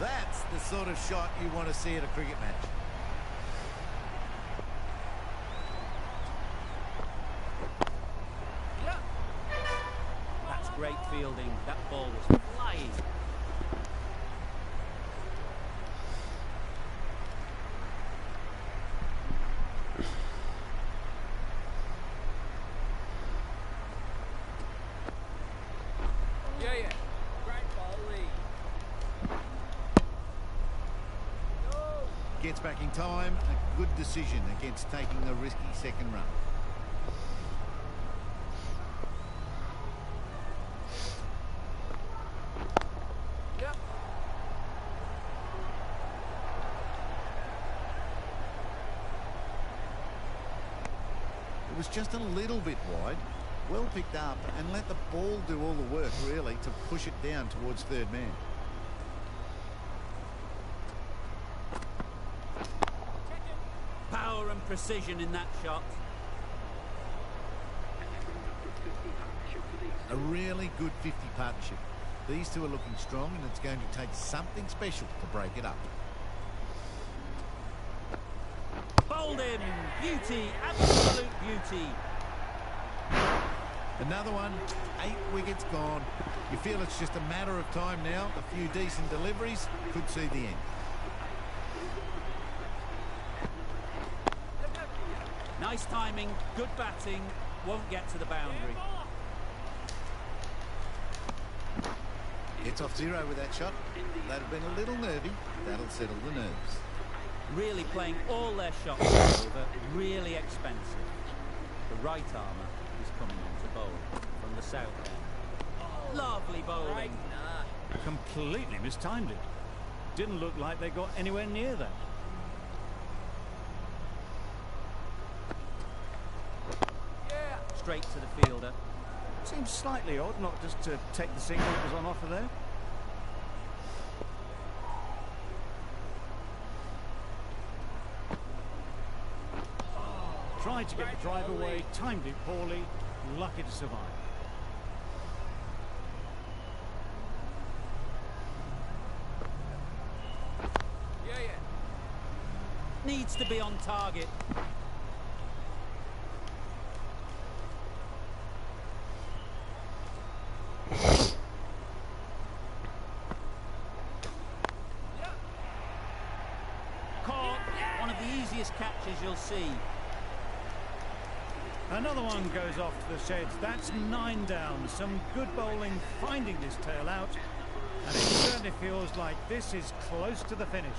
That's the sort of shot you want to see at a cricket match. That's great fielding. That ball was flying. Gets back in time. A good decision against taking a risky second run. It was just a little bit wide. Well picked up and let the ball do all the work, really, to push it down towards third man. Power and precision in that shot. A really good 50 partnership. These two are looking strong, and it's going to take something special to break it up. Bowled him! Beauty, absolute beauty. Another one, 8 wickets gone. You feel it's just a matter of time now. A few decent deliveries could see the end. Nice timing, good batting, won't get to the boundary. Gets off 0 with that shot. They'd have been a little nervy. That'll settle the nerves. Really playing all their shots over, really expensive. The right armour is coming on to bowl from the south end. Lovely bowling. Completely mistimed it. Didn't look like they got anywhere near that. Straight to the fielder. Seems slightly odd not just to take the single that was on offer there. Tried to get the drive away, timed it poorly, lucky to survive. Needs to be on target. Caught. One of the easiest catches you'll see. Another one goes off to the sheds. That's 9 down. Some good bowling finding this tail out. And it certainly feels like this is close to the finish.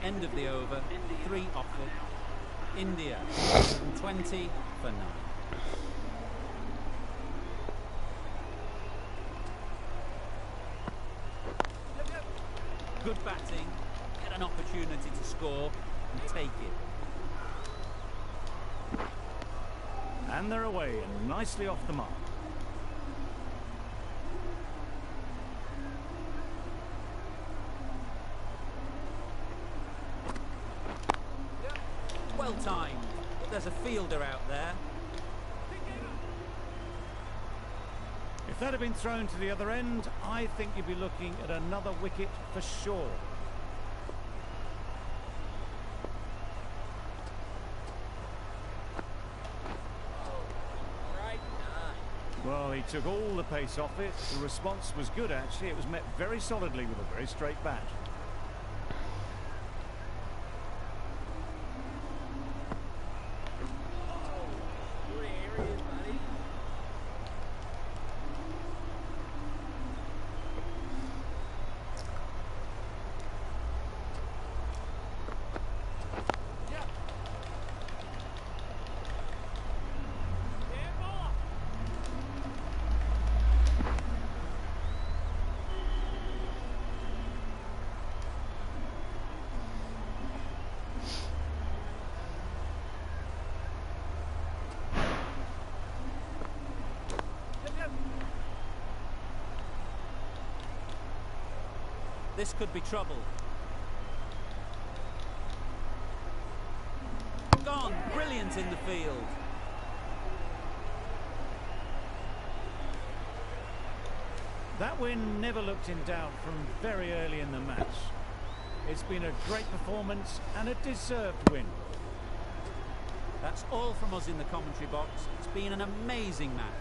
End of the over. 3 offered. India. 20 for 9. Good batting, get an opportunity to score and take it. And they're away and nicely off the mark. Well timed, but there's a fielder out there. If that had been thrown to the other end, I think you'd be looking at another wicket for sure. Well, he took all the pace off it. The response was good, actually. It was met very solidly with a very straight bat. This could be trouble. Gone, brilliant in the field. That win never looked in doubt from very early in the match. It's been a great performance and a deserved win. That's all from us in the commentary box. It's been an amazing match.